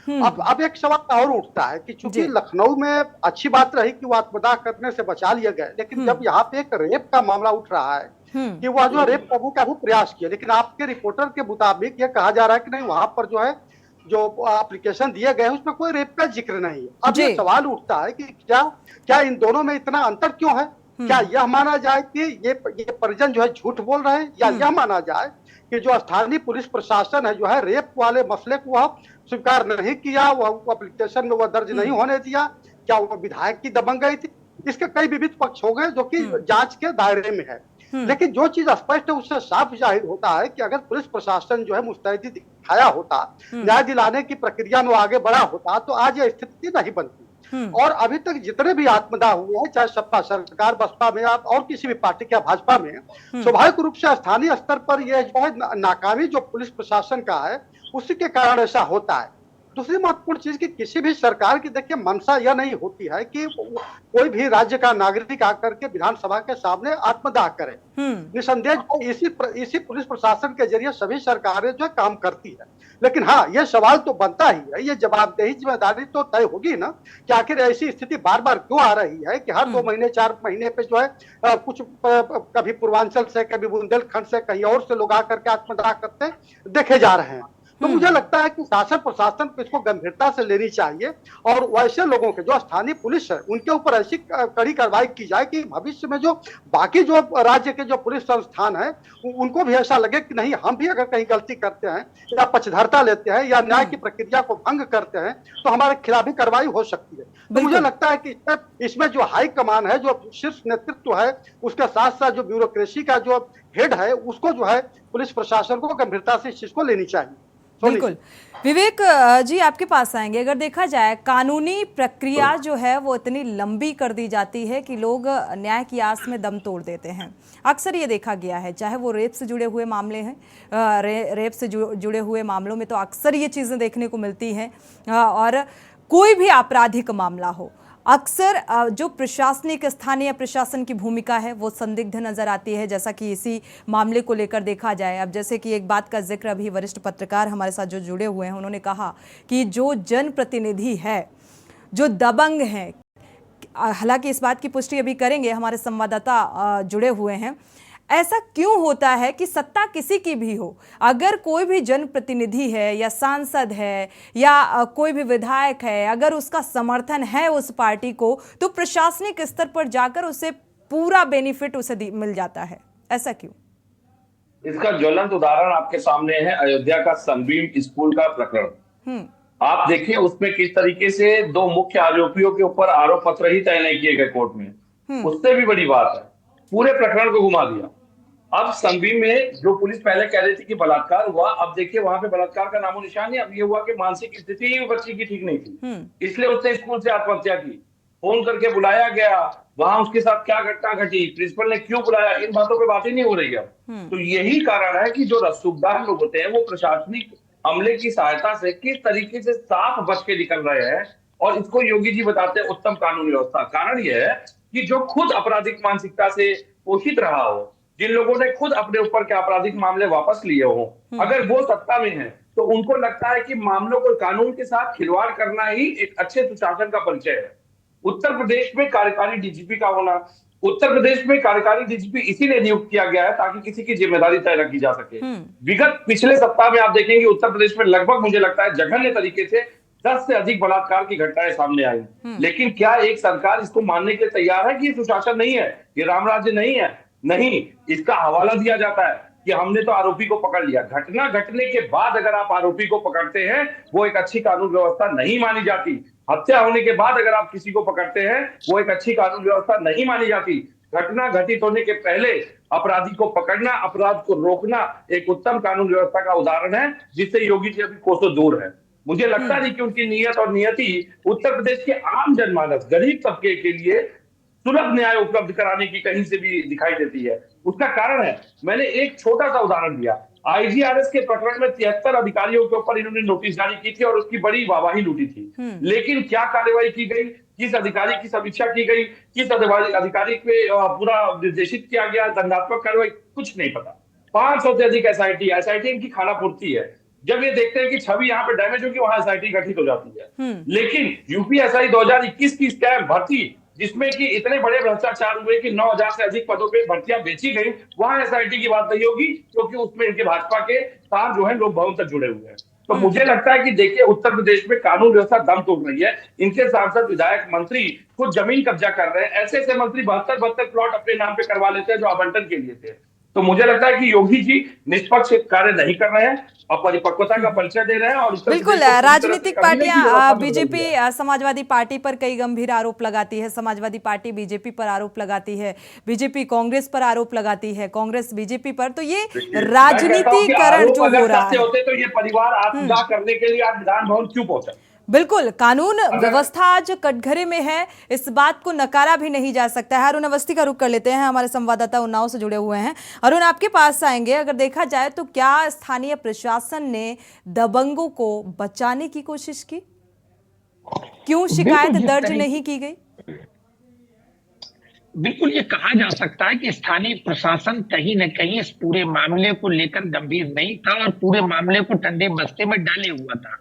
अब एक सवाल और उठता है कि चूंकि लखनऊ में अच्छी बात रही कि वो आत्मदाह करने से बचा लिया गया, लेकिन जब यहाँ पे एक रेप का मामला उठ रहा है कि वह जो रेप करने का भी प्रयास किया, लेकिन आपके रिपोर्टर के मुताबिक ये कहा जा रहा है कि नहीं वहां पर जो है जो एप्लीकेशन दिए गए हैं उसमें कोई रेप का जिक्र नहीं है। अब ये सवाल उठता है कि क्या इन दोनों में इतना अंतर क्यों है? क्या यह माना जाए कि ये परिजन जो है झूठ बोल रहे हैं, या यह माना जाए कि जो स्थानीय पुलिस प्रशासन है जो है रेप वाले मसले को वह स्वीकार नहीं किया, वह एप्लीकेशन में वह दर्ज नहीं होने दिया, क्या वह विधायक की दबंगई थी? इसके कई विविध पक्ष हो गए जो कि जांच के दायरे में है। लेकिन जो चीज स्पष्ट है उससे साफ जाहिर होता है कि अगर पुलिस प्रशासन जो है मुस्तैदी दिखाया होता, न्याय दिलाने की प्रक्रिया में आगे बढ़ा होता, तो आज यह स्थिति नहीं बनती। और अभी तक जितने भी आत्मदाह हुए हैं, चाहे सपा सरकार बसपा में और किसी भी पार्टी के भाजपा में, स्वाभाविक रूप से स्थानीय स्तर पर यह जो है नाकामी जो पुलिस प्रशासन का है उसी के कारण ऐसा होता है। दूसरी महत्वपूर्ण चीज कि किसी भी सरकार की देखिए मंशा यह नहीं होती है कि कोई भी राज्य का नागरिक आकर के विधानसभा के सामने आत्मदाह करे। निसंदेह इसी पुलिस प्रशासन के जरिए सभी सरकारें जो काम करती है। लेकिन हाँ, यह सवाल तो बनता ही है, ये जवाबदेही जिम्मेदारी तो तय होगी ना कि आखिर ऐसी स्थिति बार बार क्यों आ रही है कि हर 2 महीने 4 महीने पे जो है कुछ कभी पूर्वांचल से, कभी बुंदेलखंड से, कहीं और से लोग आकर के आत्मदाह करते देखे जा रहे हैं। तो मुझे लगता है कि शासन प्रशासन को इसको गंभीरता से लेनी चाहिए और वैसे लोगों के जो स्थानीय पुलिस है उनके ऊपर ऐसी कड़ी कार्रवाई की जाए कि भविष्य में जो बाकी जो राज्य के जो पुलिस संस्थान है उनको भी ऐसा लगे कि नहीं, हम भी अगर कहीं गलती करते हैं या पक्षधरता लेते हैं या न्याय की प्रक्रिया को भंग करते हैं तो हमारे खिलाफ भी कार्रवाई हो सकती है। तो मुझे लगता है कि इसमें जो हाई कमान है, जो शीर्ष नेतृत्व है, उसके साथ साथ जो ब्यूरोक्रेसी का जो हेड है उसको जो है पुलिस प्रशासन को गंभीरता से इस चीज को लेनी चाहिए। बिल्कुल। विवेक जी, आपके पास आएंगे। अगर देखा जाए कानूनी प्रक्रिया जो है वो इतनी लंबी कर दी जाती है कि लोग न्याय की आस में दम तोड़ देते हैं। अक्सर ये देखा गया है, चाहे वो रेप से जुड़े हुए मामले हैं, रेप से जुड़े हुए मामलों में तो अक्सर ये चीज़ें देखने को मिलती हैं, और कोई भी आपराधिक मामला हो, अक्सर जो प्रशासनिक स्थानीय प्रशासन की भूमिका है वो संदिग्ध नजर आती है, जैसा कि इसी मामले को लेकर देखा जाए। अब जैसे कि एक बात का जिक्र अभी वरिष्ठ पत्रकार हमारे साथ जो जुड़े हुए हैं उन्होंने कहा कि जो जनप्रतिनिधि है, जो दबंग हैं, हालांकि इस बात की पुष्टि अभी करेंगे, हमारे संवाददाता जुड़े हुए हैं, ऐसा क्यों होता है कि सत्ता किसी की भी हो, अगर कोई भी जनप्रतिनिधि है या सांसद है या कोई भी विधायक है, अगर उसका समर्थन है उस पार्टी को, तो प्रशासनिक स्तर पर जाकर उसे पूरा बेनिफिट उसे मिल जाता है। ऐसा क्यों? इसका ज्वलंत उदाहरण आपके सामने है अयोध्या का सनबीम स्कूल का प्रकरण। आप देखिए उसमें किस तरीके से 2 मुख्य आरोपियों के ऊपर आरोप पत्र ही तय नहीं किए गए कोर्ट में। उससे भी बड़ी बात है, पूरे प्रकरण को घुमा दिया। अब सनबीम में जो पुलिस पहले कह रही थी कि बलात्कार हुआ, अब देखिए वहां पे बलात्कार का नामो निशान नहीं। अब ये हुआ कि मानसिक स्थिति ही बच्ची की ठीक नहीं थी, इसलिए उसने स्कूल से आत्महत्या की। फोन करके बुलाया गया, वहां उसके साथ क्या घटना घटी, प्रिंसिपल ने क्यों बुलाया, इन बातों पे बातें नहीं हो रही है। तो यही कारण है कि जो रसूखदार लोग होते हैं वो प्रशासनिक अमले की सहायता से किस तरीके से साफ बच के निकल रहे हैं, और इसको योगी जी बताते हैं उत्तम कानून व्यवस्था। कारण यह है कि जो खुद आपराधिक मानसिकता से पोषित रहा हो, जिन लोगों ने खुद अपने ऊपर के आपराधिक मामले वापस लिए हो, अगर वो सत्ता में है तो उनको लगता है कि मामलों को कानून के साथ खिलवाड़ करना ही एक अच्छे सुशासन का परिचय है। उत्तर प्रदेश में कार्यकारी डीजीपी का होना, उत्तर प्रदेश में कार्यकारी डीजीपी इसीलिए नियुक्त किया गया है ताकि किसी की जिम्मेदारी तय न की जा सके। विगत पिछले सप्ताह में आप देखेंगे उत्तर प्रदेश में लगभग मुझे लगता है जघन्य तरीके से 10 से अधिक बलात्कार की घटनाएं सामने आई। लेकिन क्या एक सरकार इसको मानने के लिए तैयार है कि ये सुशासन नहीं है, ये राम राज्य नहीं है? नहीं, इसका हवाला दिया जाता है कि हमने तो आरोपी को पकड़ लिया। घटना घटने के बाद अगर आप आरोपी को पकड़ते हैं वो एक अच्छी कानून व्यवस्था नहीं मानी जाती। हत्या होने के बाद अगर आप किसी को पकड़ते हैं वो एक अच्छी कानून व्यवस्था नहीं मानी जाती। घटना घटित होने के पहले अपराधी को पकड़ना, अपराध को रोकना एक उत्तम कानून व्यवस्था का उदाहरण है, जिससे योगी जी अभी कोसों दूर है। मुझे लगता नहीं कि उनकी नीयत और नियति उत्तर प्रदेश के आम जनमानस, गरीब तबके के लिए सुलभ न्याय उपलब्ध कराने की कहीं से भी दिखाई देती है। उसका कारण है, मैंने एक छोटा सा उदाहरण दिया। IGRS के प्रकरण में 73 अधिकारियों के ऊपर इन्होंने नोटिस जारी की थी और उसकी बड़ी वाहवाही लूटी थी। लेकिन क्या कार्रवाई की गई, किस अधिकारी की समीक्षा की गई, किस अधिकारी पे पूरा निर्देशित किया गया दंडात्मक कार्रवाई, कुछ नहीं पता। 500 से अधिक एसआईटी इनकी खाना पूर्ति है। जब ये देखते हैं कि छवि यहाँ पे डैमेज होगी, वहां एसआईटी गठित हो जाती है। लेकिन यूपीएसआई 2021 की स्कैम भर्ती, जिसमें कि इतने बड़े भ्रष्टाचार हुए कि 9000 से अधिक पदों पे भर्तियां बेची गई, वहां एसआईटी की बात नहीं होगी, क्योंकि उसमें इनके भाजपा के तार जो है लोक भवन तक जुड़े हुए हैं। तो मुझे लगता है कि देखिए, उत्तर प्रदेश में कानून व्यवस्था दम तोड़ रही है। इनके सांसद, विधायक, मंत्री खुद जमीन कब्जा कर रहे हैं। ऐसे ऐसे मंत्री 72 प्लॉट अपने नाम पे करवा लेते हैं जो आवंटन के लिए थे। तो मुझे लगता है कि योगी जी निष्पक्ष कार्य नहीं कर रहे हैं और परिपक्वता का परिचय दे रहे हैं। और बिल्कुल, राजनीतिक पार्टियां बीजेपी समाजवादी पार्टी पर कई गंभीर आरोप लगाती है, समाजवादी पार्टी बीजेपी पर आरोप लगाती है, बीजेपी कांग्रेस पर आरोप लगाती है, कांग्रेस बीजेपी पर। तो ये राजनीतिकरण जो हो रहा है, होते तो ये परिवार आत्मदाह करने के लिए आज विधान भवन क्यों पहुंचा? बिल्कुल, कानून व्यवस्था आज कटघरे में है, इस बात को नकारा भी नहीं जा सकता है। अरुण अवस्थी का रुख कर लेते हैं, हमारे संवाददाता उन्नाव से जुड़े हुए हैं। अरुण, आपके पास आएंगे। अगर देखा जाए तो क्या स्थानीय प्रशासन ने दबंगों को बचाने की कोशिश की? क्यों शिकायत दर्ज नहीं की गई? बिल्कुल, ये कहा जा सकता है कि स्थानीय प्रशासन कहीं न कहीं इस पूरे मामले को लेकर गंभीर नहीं था और पूरे मामले को ठंडे बस्ते में डाले हुआ था।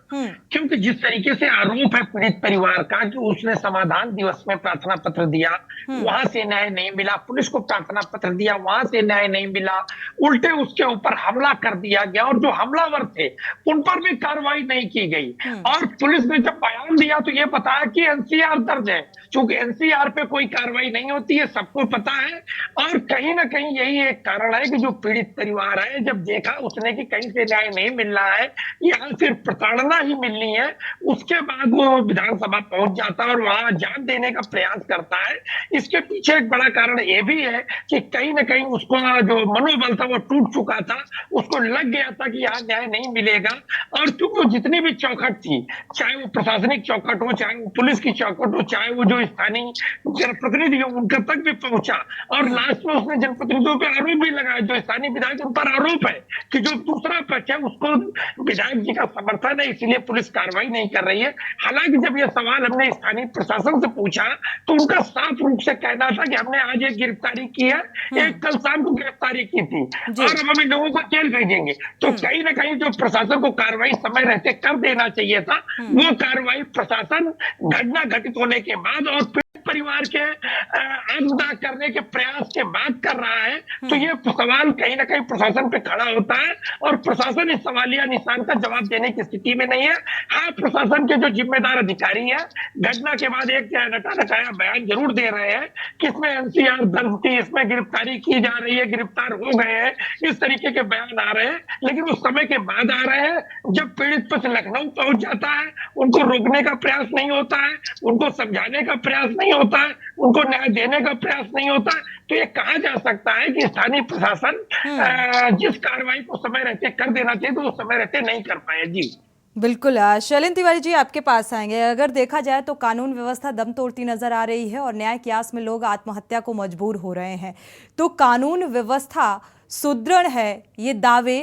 क्योंकि जिस तरीके से आरोप है पीड़ित परिवार का कि उसने समाधान दिवस में प्रार्थना पत्र दिया, वहां से न्याय नहीं मिला, पुलिस को प्रार्थना पत्र दिया, वहां से न्याय नहीं मिला, उल्टे उसके ऊपर हमला कर दिया गया और जो हमलावर थे उन पर भी कार्रवाई नहीं की गई। और पुलिस ने जब बयान दिया तो ये बताया कि एनसीआर दर्ज है। चूंकि एनसीआर पे कोई कार्रवाई नहीं होती है, सबको पता है। और कहीं ना कहीं यही एक कारण है कि जो पीड़ित परिवार है, जब देखा उसने कि कहीं से न्याय नहीं मिल रहा है, यहाँ सिर्फ प्रताड़ना ही मिलनी है, उसके बाद वो विधानसभा पहुंच जाता है और वहां जान देने का प्रयास करता है। इसके पीछे एक बड़ा कारण ये भी है कि कहीं ना कहीं उसको जो मनोबल था वो टूट चुका था, उसको लग गया था कि यहाँ न्याय नहीं मिलेगा। और क्योंकि जितनी भी चौखट थी, चाहे वो प्रशासनिक चौखट हो, चाहे वो पुलिस की चौखट हो, चाहे वो जो स्थानीय जनप्रतिनिधि हो, उनके तक भी पहुंचा। और लास्ट में उसने जनप्रतिनिधियों पर आरोप भी लगाया, जो स्थानीय विधायक उन पर आरोप है कि जो दूसरा पक्ष है उसको विधायक जी का समर्थन है, इसलिए पुलिस कार्रवाई नहीं कर रही है। हालांकि जब यह सवाल हमने स्थानीय प्रशासन से पूछा तो उनका साफ रूप से कहना था कि हमने आज एक गिरफ्तारी की है, एक कल शाम को गिरफ्तारी की थी और अब हम इन लोगों को जेल भेजेंगे। तो कहीं ना कहीं जो प्रशासन को कार्रवाई समय रहते कर देना चाहिए था, वो कार्रवाई प्रशासन घटना घटित होने के बाद और परिवार के आत्मदाह करने के प्रयास के बाद कर रहा है। तो ये सवाल कहीं ना कहीं प्रशासन पे खड़ा होता है और प्रशासन इस सवालिया निशान का जवाब देने की स्थिति में नहीं है। हाँ, प्रशासन के जो जिम्मेदार अधिकारी है घटना के बाद एक नटाया बयान जरूर दे रहे हैं कि इसमें एनसीआर दर्ज थी, इसमें गिरफ्तारी की जा रही है, गिरफ्तार हो गए हैं, इस तरीके के बयान आ रहे हैं। लेकिन उस समय के बाद आ रहे हैं जब पीड़ित पक्ष लखनऊ पहुंच जाता है, उनको रोकने का प्रयास नहीं होता है, उनको समझाने का प्रयास नहीं होता है, उनको न्याय देने का प्रयास नहीं होता है। तो ये कहा जा सकता है कि स्थानीय प्रशासन जिस कार्रवाई को समय रहते कर देना चाहिए तो वो समय रहते नहीं कर पाए। जी बिल्कुल, शैलेंद्र तिवारी जी आपके पास आएंगे। अगर देखा जाए तो कानून व्यवस्था दम तोड़ती नजर आ रही है और न्याय की आस में लोग आत्महत्या को मजबूर हो रहे हैं। तो कानून व्यवस्था सुदृढ़ है, ये दावे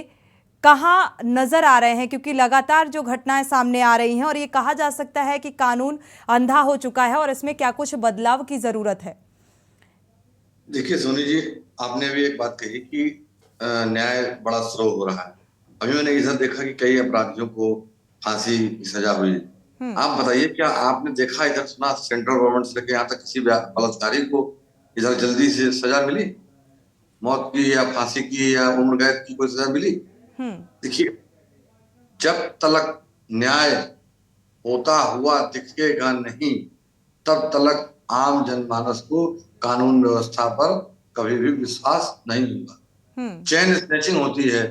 कहाँ नजर आ रहे हैं? क्योंकि लगातार जो घटनाएं सामने आ रही हैं और ये कहा जा सकता है कि कानून अंधा हो चुका है और इसमें क्या कुछ बदलाव की जरूरत है? देखिए सोनी जी, आपने अभी एक बात कही कि न्याय बड़ा स्लो हो रहा है। अभी मैंने इधर देखा कि कई अपराधियों को फांसी की सजा हुई। आप बताइए, क्या आपने देखा इधर सुना सेंट्रल गवर्नमेंट से लेकर यहाँ तक किसी बलात्कारी को इधर जल्दी से सजा मिली? मौत की या फांसी की या उम्र कैद की कोई सजा मिली? देखिए, जब तक न्याय होता हुआ दिखेगा नहीं, तब तक आम जनमानस को कानून व्यवस्था पर कभी भी विश्वास नहीं होगा। चेन स्नैचिंग होती है,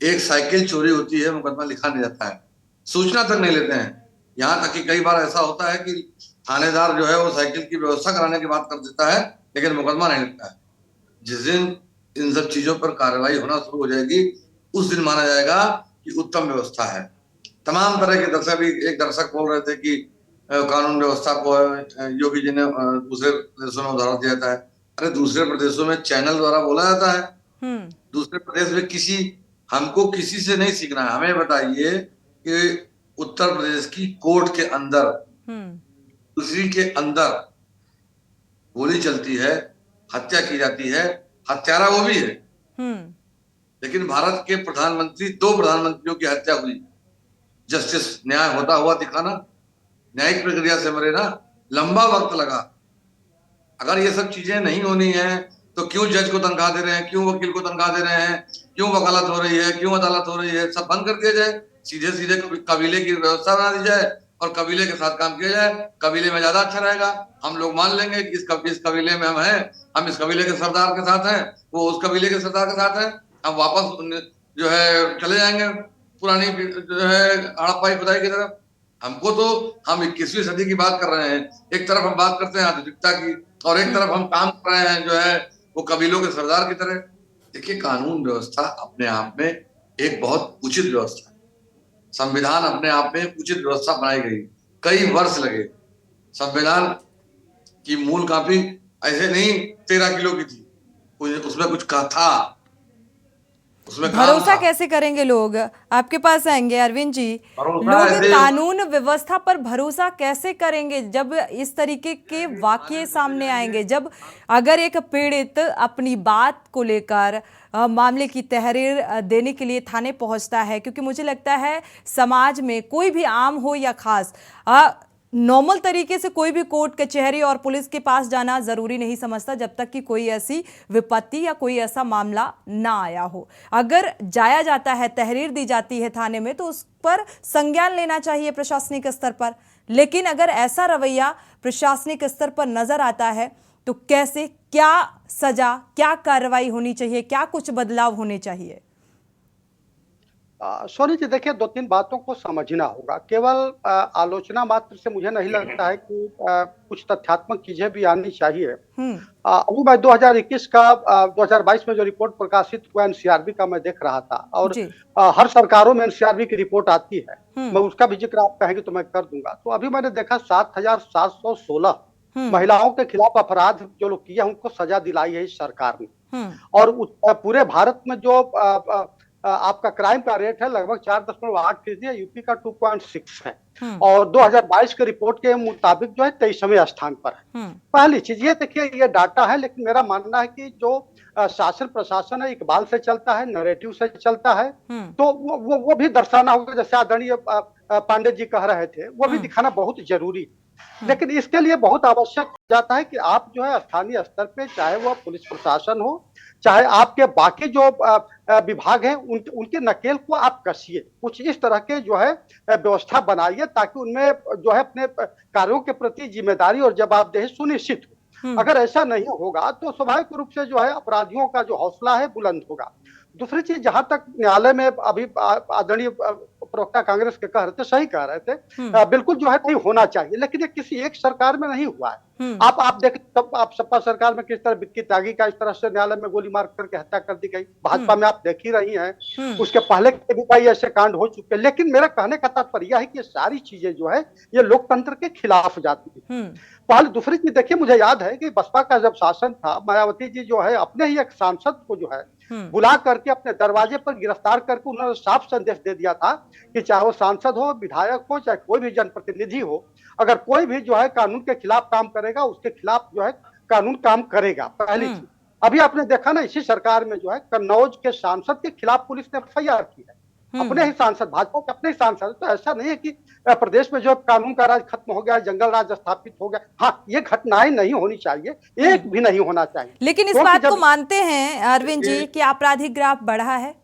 एक साइकिल चोरी होती है, मुकदमा लिखा नहीं जाता है, सूचना तक नहीं लेते हैं। यहाँ तक कि कई बार ऐसा होता है कि थानेदार जो है वो साइकिल की व्यवस्था कराने की बात कर देता है, लेकिन मुकदमा नहीं लिखता है। जिस दिन इन सब चीजों पर कार्रवाई होना शुरू हो जाएगी, उस दिन माना जाएगा कि उत्तम व्यवस्था है। तमाम तरह के दर्शक भी, एक दर्शक बोल रहे थे कि कानून व्यवस्था को योगी जी ने दूसरे प्रदेशों में उदाहरण दिया जाता है। अरे दूसरे प्रदेशों में चैनल द्वारा बोला जाता है, दूसरे प्रदेश में किसी हमको किसी से नहीं सीखना है। हमें बताइए कि उत्तर प्रदेश की कोर्ट के अंदर, दूसरी के अंदर गोली चलती है, हत्या की जाती है, हत्यारा वो भी है, लेकिन भारत के प्रधानमंत्री, 2 प्रधानमंत्रियों की हत्या हुई, जस्टिस न्याय होता हुआ दिखाना, न्यायिक प्रक्रिया से मरे ना, लंबा वक्त लगा। अगर ये सब चीजें नहीं होनी है तो क्यों जज को तनख्वाह दे रहे हैं, क्यों वकील को तनख्वाह दे रहे हैं, क्यों वकालत हो रही है, क्यों अदालत हो रही है, सब बंद कर दिया जाए। सीधे सीधे कबीले की व्यवस्था बना दी जाए और कबीले के साथ काम किया जाए। कबीले में ज्यादा अच्छा रहेगा। हम लोग मान लेंगे कि इस कबीले में हम हैं, हम इस कबीले के सरदार के साथ हैं, वो उस कबीले के सरदार के साथ हैं, हम वापस जो है चले जाएंगे पुरानी जो है हड़प्पाई खुदाई की तरफ। हमको तो, हम 21वीं सदी की बात कर रहे हैं, एक तरफ हम बात करते हैं आधुनिकता की और एक तरफ हम काम कर रहे हैं जो है वो कबीलों के सरदार की तरह। देखिए, कानून व्यवस्था अपने आप में एक बहुत उचित व्यवस्था है। संविधान अपने आप में उचित व्यवस्था बनाई गई, कई वर्ष लगे। संविधान की मूल कॉपी ऐसे नहीं 13 किलो की थी, उसमें कुछ कहा था, उसमें भरोसा कैसे करेंगे लोग आपके पास आएंगे अरविंद जी? लोग कानून व्यवस्था पर भरोसा कैसे करेंगे जब इस तरीके के वाकये सामने आएंगे? जब अगर एक पीड़ित अपनी बात को लेकर मामले की तहरीर देने के लिए थाने पहुंचता है, क्योंकि मुझे लगता है समाज में कोई भी आम हो या खास, नॉर्मल तरीके से कोई भी कोर्ट कचहरी और पुलिस के पास जाना जरूरी नहीं समझता जब तक कि कोई ऐसी विपत्ति या कोई ऐसा मामला ना आया हो। अगर जाया जाता है, तहरीर दी जाती है थाने में, तो उस पर संज्ञान लेना चाहिए प्रशासनिक स्तर पर। लेकिन अगर ऐसा रवैया प्रशासनिक स्तर पर नजर आता है तो कैसे, क्या सजा, क्या कार्रवाई होनी चाहिए, क्या कुछ बदलाव होने चाहिए? सोनी जी, देखिए 2-3 बातों को समझना होगा। केवल आलोचना मात्र से मुझे नहीं लगता है कि कुछ तथ्यात्मक चीजें भी आनी चाहिए। अभी मैं 2021 का 2022 में जो रिपोर्ट प्रकाशित हुआ एनसीआरबी का मैं देख रहा था, और हर सरकारों में एनसीआरबी की रिपोर्ट आती है, मैं उसका भी जिक्र आप कहेंगे तो मैं कर दूंगा। तो अभी मैंने देखा 7716 महिलाओं के खिलाफ अपराध जो लोग किए उनको सजा दिलाई है इस सरकार ने। और पूरे भारत में जो आपका क्राइम का रेट है लगभग 4.8%, यूपी का 2.6 है, और 2022 के रिपोर्ट के मुताबिक जो है 23वें स्थान पर है। पहली चीज ये देखिए, ये डाटा है, लेकिन मेरा मानना है कि जो शासन प्रशासन है इकबाल से चलता है, नैरेटिव से चलता है, तो वो भी दर्शाना होगा, जैसे आदरणीय पांडे जी कह रहे थे, वो भी दिखाना बहुत जरूरी है। लेकिन इसके लिए बहुत आवश्यक हो जाता है कि आप जो है स्थानीय स्तर पे, चाहे वह पुलिस प्रशासन हो, चाहे आपके बाकी जो विभाग हैं, उनके नकेल को आप कसिए, कुछ इस तरह के जो है व्यवस्था बनाइए ताकि उनमें जो है अपने कार्यों के प्रति जिम्मेदारी और जवाबदेही सुनिश्चित हो। अगर ऐसा नहीं होगा तो स्वाभाविक रूप से जो है अपराधियों का जो हौसला है बुलंद होगा। दूसरी चीज, जहां तक न्यायालय में अभी आदरणीय प्रवक्ता कांग्रेस के कह रहे थे, सही कह रहे थे, बिल्कुल जो है नहीं होना चाहिए, लेकिन ये किसी एक सरकार में नहीं हुआ है। आप देख, आप सपा सरकार में किस तरह विक्की त्यागी का इस तरह से न्यायालय में गोली मार करके हत्या कर दी गई, भाजपा में आप देख ही रही हैं, उसके पहले के भी कई ऐसे कांड हो चुके हैं। लेकिन मेरा कहने का तात्पर्य है कि ये सारी चीजें जो है ये लोकतंत्र के खिलाफ जाती है। पहले दूसरी चीज देखिए, मुझे याद है कि बसपा का जब शासन था, मायावती जी जो है अपने ही एक सांसद को जो है बुला करके अपने दरवाजे पर गिरफ्तार करके उन्होंने साफ संदेश दे दिया था कि चाहे वो सांसद हो, विधायक हो, चाहे कोई भी जनप्रतिनिधि हो, अगर कोई भी जो है कानून के खिलाफ काम करेगा उसके खिलाफ जो है कानून काम करेगा। पहली चीज, अभी आपने देखा ना इसी सरकार में जो है कन्नौज के सांसद के खिलाफ पुलिस ने एफआईआर की है, अपने ही सांसद, भाजपा के अपने ही सांसद। तो ऐसा नहीं है कि प्रदेश में जो कानून का राज खत्म हो गया, जंगल राज स्थापित हो गया। हाँ, ये घटनाएं नहीं होनी चाहिए, एक भी नहीं होना चाहिए। लेकिन इस बात को मानते हैं अरविंद जी कि आपराधिक ग्राफ बढ़ा है?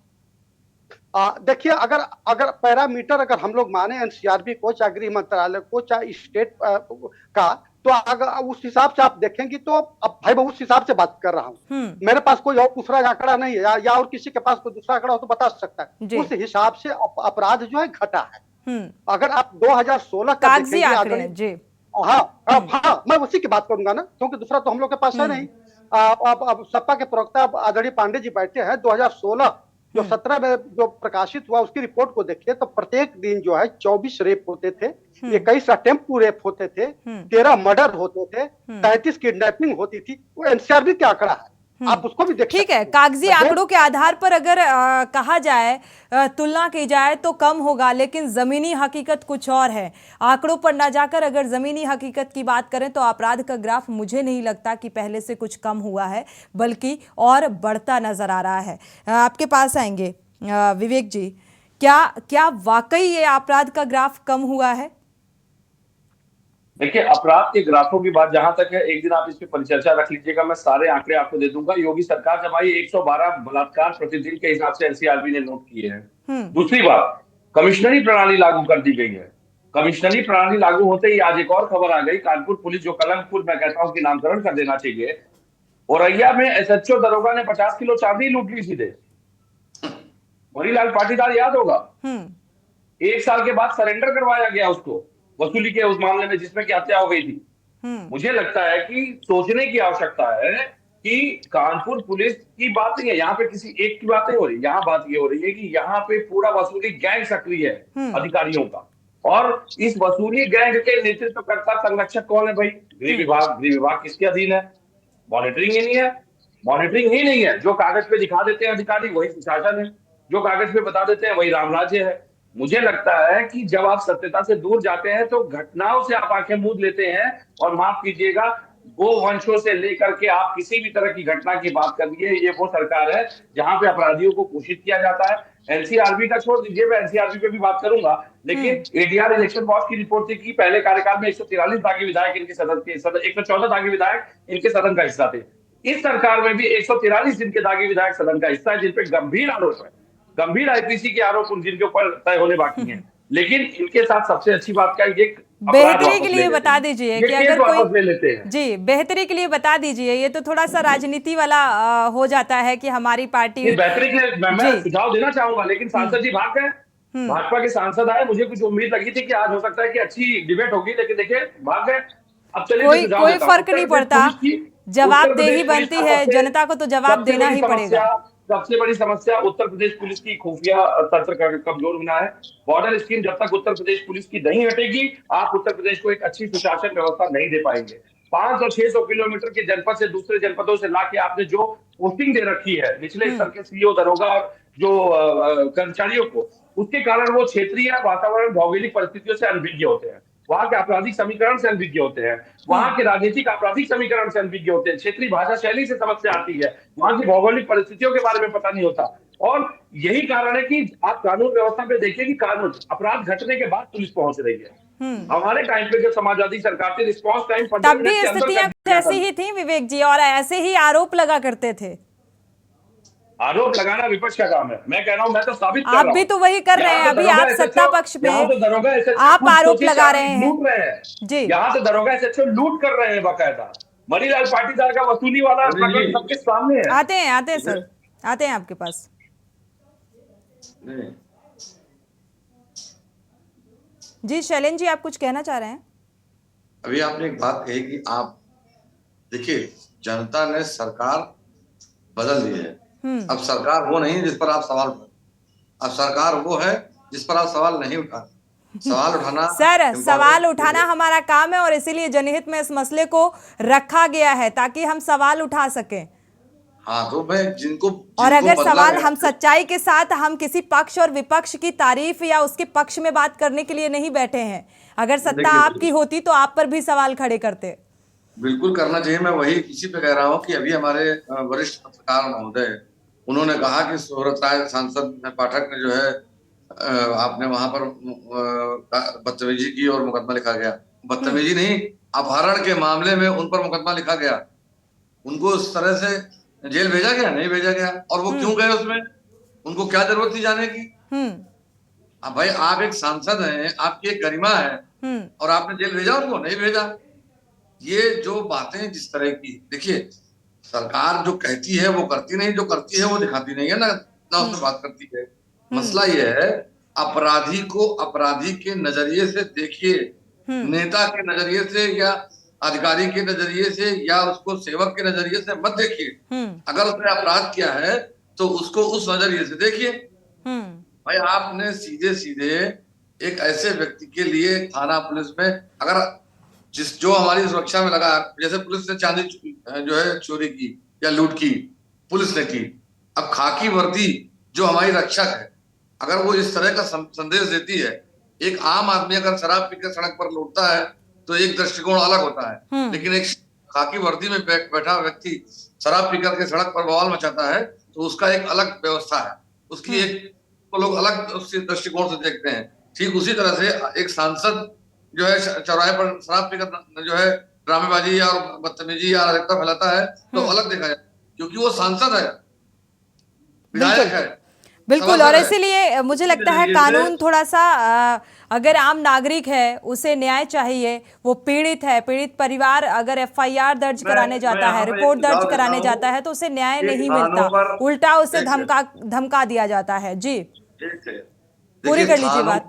देखिए, अगर पैरामीटर अगर हम लोग माने एनसीआरबी को, चाहे गृह मंत्रालय को, चाहे स्टेट का, तो अगर उस हिसाब से आप देखेंगे तो अब भाई मैं उस हिसाब से बात कर रहा हूँ, मेरे पास कोई और दूसरा आंकड़ा नहीं है, या और किसी के पास कोई दूसरा आंकड़ा हो तो बता सकता है। उस हिसाब से अपराध जो है घटा है। अगर आप 2016 का देखेंगे, हाँ, मैं उसी की बात करूंगा ना, क्योंकि दूसरा तो हम लोग के पास है नहीं। अब सपा के प्रवक्ता आदरणीय पांडे जी बैठे हैं, 2016 जो 17 में जो प्रकाशित हुआ उसकी रिपोर्ट को देखिए तो प्रत्येक दिन जो है 24 रेप होते थे, 21 अटेम्प्ट रेप होते थे, 13 मर्डर होते थे, 33 किडनैपिंग होती थी। वो एनसीआरबी का आंकड़ा है। आप उसको भी देख ठीक है, कागजी आंकड़ों के आधार पर अगर कहा जाए, तुलना की जाए तो कम होगा, लेकिन जमीनी हकीकत कुछ और है। आंकड़ों पर ना जाकर अगर जमीनी हकीकत की बात करें तो अपराध का ग्राफ मुझे नहीं लगता कि पहले से कुछ कम हुआ है, बल्कि और बढ़ता नजर आ रहा है। आपके पास आएंगे विवेक जी, क्या वाकई ये अपराध का ग्राफ कम हुआ है? देखिए, अपराध के ग्राफों की बात जहां तक है, एक दिन आप इस पे परिचर्चा रख लीजिएगा, मैं सारे आंकड़े आपको दे दूंगा। योगी सरकार जब आई 112 बलात्कार प्रतिदिन के हिसाब से एनसीआरबी ने नोट किए हैं। दूसरी बात, कमिश्नरी प्रणाली लागू कर दी गई है। कमिश्नरी प्रणाली लागू होते ही आज एक और खबर आ गई, कानपुर पुलिस, जो कलंकपुर मैं कहता हूं कि नामकरण कर देना चाहिए, औरैया में एसएचओ दरोगा ने 50 किलो चांदी लूट ली सीधे। मणिलाल पाटीदार याद होगा, 1 साल के बाद सरेंडर करवाया गया उसको, वसूली के उस मामले में जिसमें की हत्या हो गई थी। मुझे लगता है कि सोचने की आवश्यकता है कि कानपुर पुलिस की बात नहीं है, यहाँ पे किसी एक की बात नहीं हो रही, यहाँ बात ये हो रही है कि यहाँ पे पूरा वसूली गैंग सक्रिय है अधिकारियों का, और इस वसूली गैंग के नेतृत्वकर्ता संरक्षक कौन है भाई? गृह विभाग। गृह विभाग किसके अधीन है? मॉनिटरिंग ही नहीं है। मॉनिटरिंग ही नहीं है। जो कागज पे दिखा देते हैं अधिकारी वही सुशासन है, जो कागज पे बता देते हैं वही रामराज्य है। मुझे लगता है कि जब आप सत्यता से दूर जाते हैं तो घटनाओं से आप आंखें मूंद लेते हैं, और माफ कीजिएगा, गो वंशों से लेकर के आप किसी भी तरह की घटना की बात कर लीजिए, ये वो सरकार है जहां पे अपराधियों को घोषित किया जाता है। एनसीआरबी का छोड़ दीजिए, मैं एनसीआरबी पे भी बात करूंगा, लेकिन एडीआर इलेक्शन वॉच की रिपोर्ट थी कि पहले कार्यकाल में 143 दागी विधायक इनके सदन के 114 दागी विधायक इनके सदन का हिस्सा थे। इस सरकार में भी 143 इनके दागी विधायक सदन का हिस्सा है, जिन पे गंभीर आरोप है, गंभीर आईपीसी के आरोप जिनके ऊपर तय होने बाकी हैं। लेकिन इनके साथ सबसे अच्छी बात क्या है, बेहतरी के लिए बता दीजिए कि अगर कोई ले लेते हैं। जी, बेहतरी के लिए बता दीजिए, ये तो थोड़ा सा राजनीति वाला हो जाता है कि हमारी पार्टी बेहतरी के लिए मैं सुझाव देना चाहूंगा, लेकिन सांसद जी भाग गए, भाजपा के सांसद आए, मुझे कुछ उम्मीद लगी थी कि आज हो सकता है कि अच्छी डिबेट होगी, लेकिन देखिए भाग गए। अब चलिए, कोई फर्क नहीं पड़ता, जवाबदेही बनती है, जनता को तो जवाब देना ही पड़ेगा। सबसे बड़ी समस्या उत्तर प्रदेश पुलिस की खुफिया तंत्र का कमजोर होना है। बॉर्डर स्कीम जब तक उत्तर प्रदेश पुलिस की नहीं हटेगी, आप उत्तर प्रदेश को एक अच्छी सुशासन व्यवस्था नहीं दे पाएंगे। 500-600 किलोमीटर के जनपद से दूसरे जनपदों से लाके आपने जो पोस्टिंग दे रखी है निचले स्तर के सीईओ, दरोगा और जो कर्मचारियों को, उसके कारण वो क्षेत्रीय वातावरण, भौगोलिक परिस्थितियों से अनभिज्ञ होते हैं, वहां के आपराधिक समीकरण से अनभिज्ञ होते हैं, वहां के राजनीतिक आपराधिक समीकरण से अनभिज्ञ होते हैं, क्षेत्रीय भाषा शैली से समस्या आती है, वहां की भौगोलिक परिस्थितियों के बारे में पता नहीं होता। और यही कारण है कि आप कानून व्यवस्था पे देखिए कि कानून अपराध घटने के बाद पुलिस पहुंच रही है। हमारे टाइम पे जब समाजवादी सरकार थी, रिस्पॉन्स टाइम तब भी स्थितियां ऐसी ही थी विवेक जी, और ऐसे ही आरोप लगा करते थे। आरोप लगाना विपक्ष का काम है, मैं कह रहा हूं, मैं तो साबित कर रहा हूं। आप भी तो वही कर रहे हैं, अभी आप सत्ता पक्ष में आप आरोप लगा रहे हैं, लूट रहे हैं जी। यहाँ तो दरोगा एसएचओ लूट कर रहे हैं बाकायदा। मणिलाल पाटीदार का वसूली वाला प्रकरण सबके सामने है। आते हैं सर, आते हैं आपके पास। जी शैलेंद्र जी, आप कुछ कहना चाह रहे हैं? अभी आपने एक बात कही कि आप देखिए, जनता ने सरकार बदल दी है। अब सरकार वो नहीं जिस पर आप सवाल उठा, अब सरकार वो है जिस पर आप सवाल नहीं उठा। सवाल उठाना सर, सवाल उठाना हमारा काम है, और इसीलिए जनहित में इस मसले को रखा गया है ताकि हम सवाल उठा सकें। हाँ, तो मैं जिनको और अगर सवाल हम सच्चाई के साथ, हम किसी पक्ष और विपक्ष की तारीफ या उसके पक्ष में बात करने के लिए नहीं बैठे हैं। अगर सत्ता आपकी होती तो आप पर भी सवाल खड़े करते। बिल्कुल करना चाहिए। मैं वही इसी पे कह रहा हूँ कि अभी हमारे वरिष्ठ पत्रकार महोदय, उन्होंने कहा कि सोहरत राय सांसद पाठक ने जो है, आपने वहां पर बदतमीजी की और मुकदमा लिखा गया। बदतमीजी नहीं, अपहरण के मामले में उन पर मुकदमा लिखा गया। उनको उस तरह से जेल भेजा गया? नहीं भेजा गया। और वो क्यों गए उसमें? उनको क्या जरूरत थी जाने की? अब भाई, आप एक सांसद हैं, आपकी एक गरिमा है, और आपने जेल भेजा उनको? नहीं भेजा। ये जो बातें जिस तरह की, देखिए, सरकार जो कहती है वो करती नहीं, जो करती है वो दिखाती नहीं है ना उसमें बात करती है। मसला ये है, अपराधी को अपराधी के नजरिए से देखिए, नेता के नजरिए से या अधिकारी के नजरिए से या उसको सेवक के नजरिए से मत देखिए। अगर उसने अपराध किया है तो उसको उस नजरिए से देखिए। भाई, आपने सीधे सीधे एक ऐसे व्यक्ति के लिए थाना पुलिस में, अगर जो हमारी सुरक्षा में लगा, जैसे पुलिस ने चांदी जो है चोरी की, या लूट की पुलिस ने की। अब खाकी वर्दी जो हमारी रक्षक है, अगर वो इस तरह का संदेश देती है, एक आम आदमी अगर शराब पीकर सड़क पर लौटता है तो एक दृष्टिकोण अलग होता है, लेकिन एक खाकी वर्दी में बैठा व्यक्ति शराब पीकर के सड़क पर बवाल मचाता है तो उसका एक अलग व्यवस्था है, उसकी एक तो लोग अलग उसके दृष्टिकोण से देखते हैं। ठीक उसी तरह से एक सांसद जो है चौराहे पर शराब पीकर जो है ड्रामेबाजी और बदतमीजी या अराजकता फैलाता है तो अलग देखा जाए, क्योंकि वो सांसद है, विधायक है। बिल्कुल, और इसीलिए मुझे लगता है कानून थोड़ा सा अगर आम नागरिक है उसे न्याय चाहिए, वो पीड़ित है, पीड़ित परिवार अगर एफआईआर दर्ज कराने जाता है, रिपोर्ट दर्ज कराने जाता है तो उसे न्याय नहीं मिलता, उल्टा उसे धमका दिया जाता है। जी पूरी कर लीजिए बात।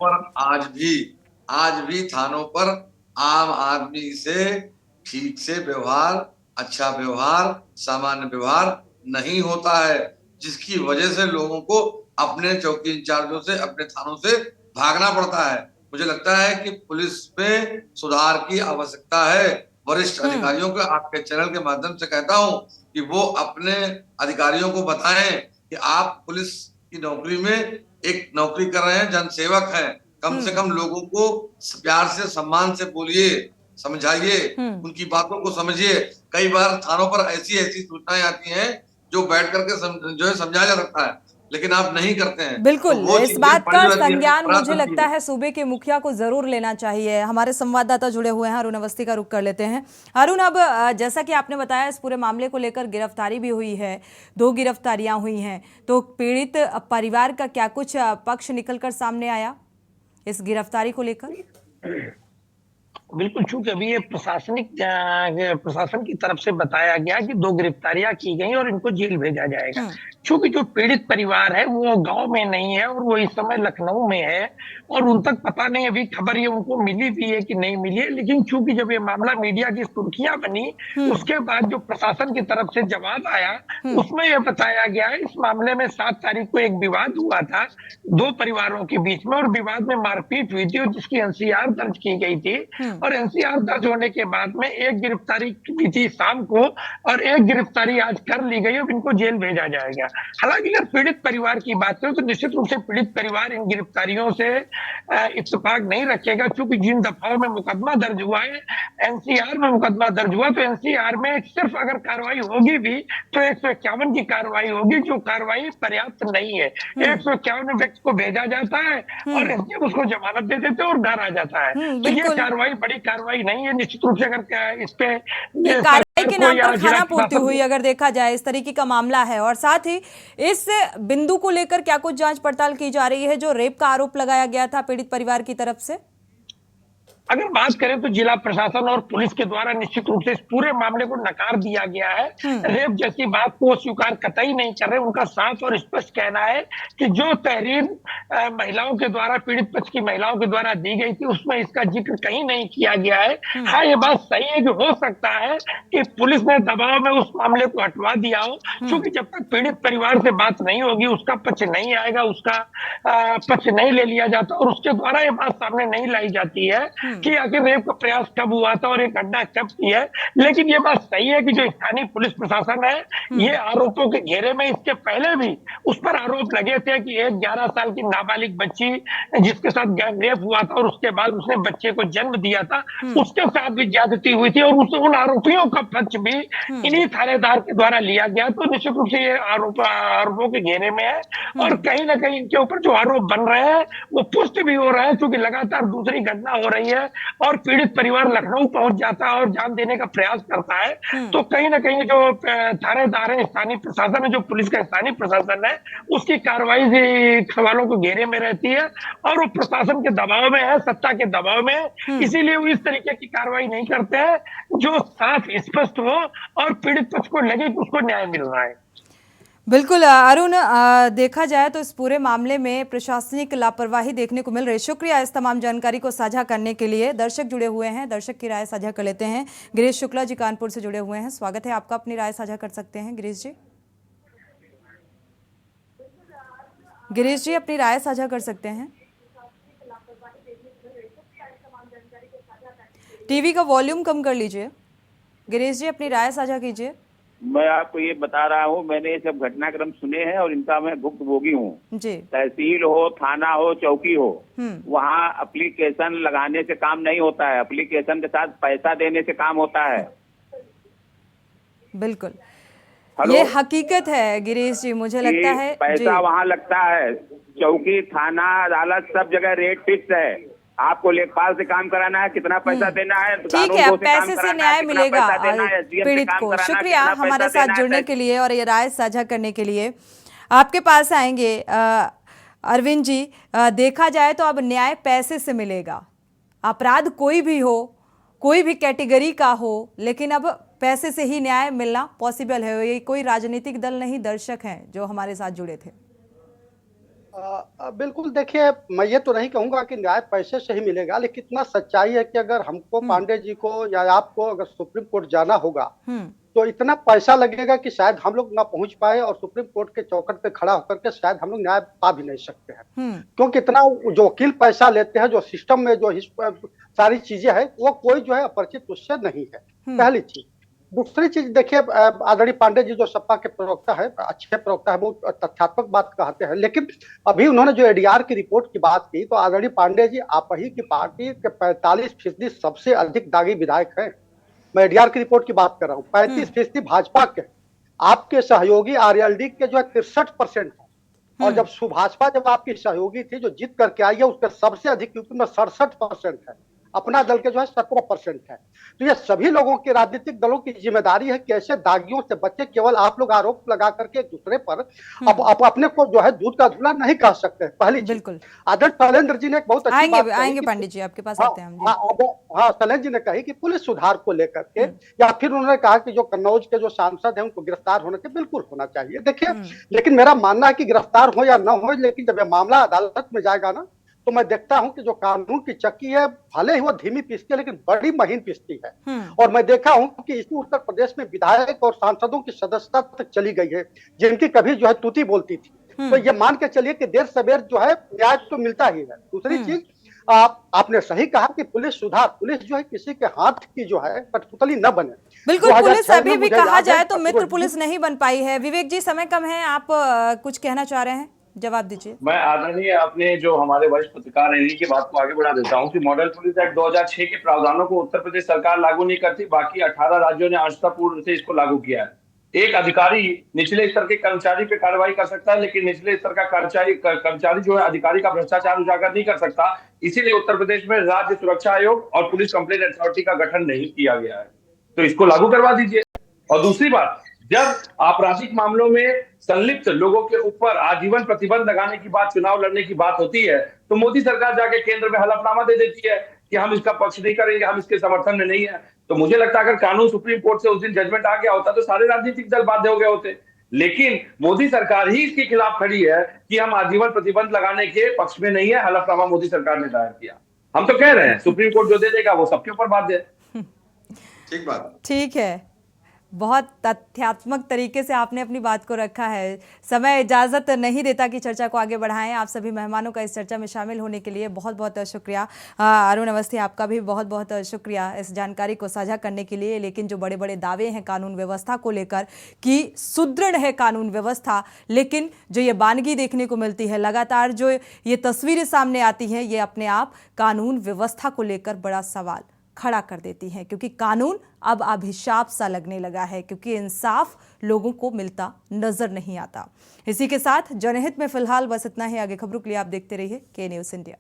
आज भी थानों पर आम आदमी से ठीक से व्यवहार, अच्छा व्यवहार, सामान्य व्यवहार नहीं होता है, जिसकी वजह से लोगों को अपने चौकी इंचार्जों से, अपने थानों से भागना पड़ता है। मुझे लगता है कि पुलिस में सुधार की आवश्यकता है। वरिष्ठ अधिकारियों को आपके चैनल के माध्यम से कहता हूं कि वो अपने अधिकारियों को बताएं कि आप पुलिस की नौकरी में एक नौकरी कर रहे हैं, जनसेवक हैं, कम से कम लोगों को प्यार से, सम्मान से बोलिए, समझाइए, उनकी बातों को समझिए। कई बार थानों पर ऐसी सूचनाएं आती हैं जो बैठ करके जो है समझाया जा सकता है, लेकिन आप नहीं करते हैं। बिल्कुल, तो इस बात का संज्ञान मुझे लगता है सूबे के मुखिया को जरूर लेना चाहिए। हमारे संवाददाता जुड़े हुए हैं, अरुण अवस्थी का रुख कर लेते हैं। अरुण, अब जैसा कि आपने बताया इस पूरे मामले को लेकर गिरफ्तारी भी हुई है, 2 गिरफ्तारियां हुई हैं, तो पीड़ित परिवार का क्या कुछ पक्ष निकलकर सामने आया इस गिरफ्तारी को लेकर? बिल्कुल, चूंकि अभी ये प्रशासन की तरफ से बताया गया कि 2 गिरफ्तारियां की गई और इनको जेल भेजा जाएगा। चूंकि जो पीड़ित परिवार है वो गांव में नहीं है और वो इस समय लखनऊ में है और उन तक पता नहीं अभी खबर ये उनको मिली भी है कि नहीं मिली है, लेकिन चूंकि जब ये मामला मीडिया की सुर्खियां बनी उसके बाद जो प्रशासन की तरफ से जवाब आया उसमें यह बताया गया है इस मामले में 7 तारीख को एक विवाद हुआ था 2 परिवारों के बीच में और विवाद में मारपीट हुई थी और जिसकी एनसीआर दर्ज की गई थी और एनसीआर दर्ज होने के बाद में एक गिरफ्तारी की थी शाम को और एक गिरफ्तारी आज कर ली गई और इनको जेल भेजा जाएगा। हालांकि अगर पीड़ित परिवार की बात करें तो निश्चित रूप से पीड़ित परिवार इन गिरफ्तारियों से इत्तेफाक नहीं रखेगा, क्योंकि जिन दफाओं में मुकदमा दर्ज हुआ है, एनसीआर में मुकदमा दर्ज हुआ तो एनसीआर में सिर्फ अगर कार्रवाई होगी भी तो 151 की कार्रवाई होगी, जो कार्रवाई पर्याप्त नहीं है। 151 व्यक्ति को भेजा जाता है और एसडीएम उसको जमानत दे देते हैं और घर आ जाता है। तो ये कार्रवाई बड़ी कार्रवाई नहीं है। निश्चित रूप से अगर इस पे कार्रवाई के नाम पर खाना पूर्ति हुई अगर देखा जाए, इस तरीके का मामला है। और साथ ही इस बिंदु को लेकर क्या कुछ जांच पड़ताल की जा रही है जो रेप का आरोप लगाया गया था पीड़ित परिवार की तरफ से? अगर बात करें तो जिला प्रशासन और पुलिस के द्वारा निश्चित रूप से इस पूरे मामले को नकार दिया गया है। रेप जैसी बात को स्वीकार कतई नहीं कर रहे। उनका साफ और स्पष्ट कहना है कि जो तहरीर महिलाओं के द्वारा, पीड़ित पक्ष की महिलाओं के द्वारा दी गई थी उसमें इसका जिक्र कहीं नहीं किया गया है। हाँ, ये बात सही है कि हो सकता है कि पुलिस ने दबाव में उस मामले को हटवा दिया हो, क्योंकि जब तक पीड़ित परिवार से बात नहीं होगी, उसका पक्ष नहीं आएगा, उसका पक्ष नहीं ले लिया जाता और उसके द्वारा ये बात सामने नहीं लाई जाती है कि आखिर रेप का प्रयास कब हुआ था और एक घटना कब की है। लेकिन ये बात सही है कि जो स्थानीय पुलिस प्रशासन है ये आरोपों के घेरे में, इसके पहले भी उस पर आरोप लगे थे कि एक 11 साल की नाबालिग बच्ची जिसके साथ गैंग रेप हुआ था और उसके बाद उसने बच्चे को जन्म दिया था, उसके साथ भी ज्यादती हुई थी और उन आरोपियों का पक्ष भी इन्हीं थानेदार के द्वारा लिया गया। तो निश्चित रूप से ये आरोपों के घेरे में है और कहीं ना कहीं इनके ऊपर जो आरोप बन रहे हैं वो पुष्ट भी हो रहा है, क्योंकि लगातार दूसरी घटना हो रही है और पीड़ित परिवार लखनऊ पहुंच जाता है और जान देने का प्रयास करता है। तो कहीं ना कहीं जो थानेदार है, स्थानीय प्रशासन है, जो पुलिस का स्थानीय प्रशासन है, उसकी कार्रवाई सवालों को घेरे में रहती है और वो प्रशासन के दबाव में है, सत्ता के दबाव में, इसीलिए वो इस तरीके की कार्रवाई नहीं करते हैं जो साफ स्पष्ट हो और पीड़ित पक्ष को लगे कि उसको न्याय मिल रहा है। बिल्कुल अरुण, देखा जाए तो इस पूरे मामले में प्रशासनिक लापरवाही देखने को मिल रही है। शुक्रिया इस तमाम जानकारी को साझा करने के लिए। दर्शक जुड़े हुए हैं, दर्शक की राय साझा कर लेते हैं। गिरीश शुक्ला जी कानपुर से जुड़े हुए हैं, स्वागत है आपका, अपनी राय साझा कर सकते हैं गिरीश जी। गिरीश जी अपनी राय साझा कर सकते हैं। टीवी का वॉल्यूम कम कर लीजिए। गिरीश जी अपनी राय साझा कीजिए। मैं आपको ये बता रहा हूँ, मैंने ये सब घटनाक्रम सुने हैं और इनका मैं भुक्तभोगी हूँ। जी। तहसील हो, थाना हो, चौकी हो, वहाँ एप्लीकेशन लगाने से काम नहीं होता है, एप्लीकेशन के साथ पैसा देने से काम होता है। बिल्कुल, ये हकीकत है गिरीश जी, मुझे लगता है पैसा वहाँ लगता है। चौकी, थाना, अदालत सब जगह रेट फिक्स है। आपको लेखपाल से काम कराना है, कितना पैसा देना है, ठीक है, पैसे से न्याय मिलेगा पीड़ित को। शुक्रिया हमारे साथ जुड़ने के लिए और ये राय साझा करने के लिए। आपके पास आएंगे अरविंद जी। देखा जाए तो अब न्याय पैसे से मिलेगा, अपराध कोई भी हो, कोई भी कैटेगरी का हो, लेकिन अब पैसे से ही न्याय मिलना पॉसिबल है। ये कोई राजनीतिक दल नहीं, दर्शक हैं जो हमारे साथ जुड़े थे। बिल्कुल, देखिए मैं ये तो नहीं कहूंगा कि न्याय पैसे से ही मिलेगा, लेकिन इतना सच्चाई है कि अगर हमको पांडे जी को या आपको अगर सुप्रीम कोर्ट जाना होगा तो इतना पैसा लगेगा कि शायद हम लोग ना पहुंच पाए और सुप्रीम कोर्ट के चौखट पे खड़ा होकर के शायद हम लोग न्याय पा भी नहीं सकते हैं, क्योंकि इतना जो वकील पैसा लेते हैं, जो सिस्टम में जो सारी चीजें है, वो कोई जो है अपरिचित उससे नहीं है, पहली चीज। दूसरी चीज देखिए, आदरणीय पांडे जी जो सपा के प्रवक्ता है, अच्छे प्रवक्ता है, बहुत तथ्यात्मक बात कहते हैं, लेकिन अभी उन्होंने जो एडीआर की रिपोर्ट की बात की, तो आदरणीय पांडे जी आप ही की पार्टी के 45% सबसे अधिक दागी विधायक हैं। मैं एडीआर की रिपोर्ट की बात कर रहा हूँ। 35% भाजपा के, आपके सहयोगी आरएलडी के जो है 63% है, और जब सुभाषपा जब आपकी सहयोगी थी जो जीत करके आई है, उसके सबसे अधिक यूपी में 67% है, अपना दल के जो है 17% है। तो ये सभी लोगों की, राजनीतिक दलों की जिम्मेदारी है कि ऐसे दागियों से बचे। केवल आप लोग आरोप लगा करके एक दूसरे पर अब अपने को जो है दूध का धुला नहीं कह सकते। पहली बिल्कुल, आदर्श शैलेंद्र जी ने एक बहुत अच्छी बात आएंगे पंडित जी आपके पास आते हैं हम। हाँ, शैलेंद्र जी ने कही कि पुलिस सुधार को लेकर के, या फिर उन्होंने कहा कि जो कन्नौज के जो सांसद हैं उनको गिरफ्तार होने के बिल्कुल होना चाहिए। देखिए, लेकिन मेरा मानना है कि गिरफ्तार हो या न हो, लेकिन जब यह मामला अदालत में जाएगा ना, तो मैं देखता हूं कि जो कानून की चक्की है, भले ही वो धीमी पीसती है लेकिन बड़ी महीन पीसती है। और मैं देखा हूं कि इसी उत्तर प्रदेश में विधायक और सांसदों की सदस्यता तक चली गई है, जिनकी कभी जो है तूती बोलती थी। तो ये मान के चलिए कि देर सवेर जो है न्याय तो मिलता ही है। दूसरी चीज, आपने सही कहा कि पुलिस सुधार, पुलिस जो है किसी के हाथ की जो है कठपुतली न बने। बिल्कुल, पुलिस अभी भी कहा जाए तो मित्र पुलिस नहीं बन पाई है। विवेक जी, समय कम है, आप कुछ कहना चाह रहे हैं, जवाब दीजिए। मैं आदरणीय अपने जो हमारे वरिष्ठ पत्रकार हैं, इन्हीं की बात को आगे बढ़ा देता हूं कि मॉडल पुलिस एक्ट 2006 के प्रावधानों को उत्तर प्रदेश सरकार लागू नहीं करती, बाकी 18 राज्यों ने अंशतःपूर्ण से इसको लागू किया है। एक अधिकारी निचले स्तर के कर्मचारी पे कार्रवाई कर सकता है, लेकिन निचले स्तर का कर्मचारी जो है अधिकारी का भ्रष्टाचार उजागर नहीं कर सकता। इसीलिए उत्तर प्रदेश में राज्य सुरक्षा आयोग और पुलिस कंप्लेंट अथॉरिटी का गठन नहीं किया गया है, तो इसको लागू करवा दीजिए। और दूसरी बात, जब आपराधिक मामलों में संलिप्त लोगों के ऊपर आजीवन प्रतिबंध लगाने की बात, चुनाव लड़ने की बात होती है, तो मोदी सरकार जाके केंद्र में हलफनामा दे देती है कि हम इसका पक्ष नहीं करेंगे, हम इसके समर्थन में नहीं है। तो मुझे लगता है अगर कानून सुप्रीम कोर्ट से उस दिन जजमेंट आ गया होता तो सारे राजनीतिक दल बाध्य हो गए होते, लेकिन मोदी सरकार ही इसके खिलाफ खड़ी है कि हम आजीवन प्रतिबंध लगाने के पक्ष में नहीं है। हलफनामा मोदी सरकार ने दायर किया। हम तो कह रहे हैं सुप्रीम कोर्ट जो दे देगा वो सबके ऊपर बाध्य है। ठीक बात, ठीक है, बहुत तथ्यात्मक तरीके से आपने अपनी बात को रखा है। समय इजाज़त नहीं देता कि चर्चा को आगे बढ़ाएं। आप सभी मेहमानों का इस चर्चा में शामिल होने के लिए बहुत बहुत शुक्रिया। अरुण अवस्थी, आपका भी बहुत बहुत शुक्रिया इस जानकारी को साझा करने के लिए। लेकिन जो बड़े बड़े दावे हैं कानून व्यवस्था को लेकर कि सुदृढ़ है कानून व्यवस्था, लेकिन जो ये बानगी देखने को मिलती है, लगातार जो ये तस्वीरें सामने आती हैं, ये अपने आप कानून व्यवस्था को लेकर बड़ा सवाल खड़ा कर देती हैं, क्योंकि कानून अब अभिशाप सा लगने लगा है, क्योंकि इंसाफ लोगों को मिलता नजर नहीं आता। इसी के साथ जनहित में फिलहाल बस इतना ही। आगे खबरों के लिए आप देखते रहिए के न्यूज़ इंडिया।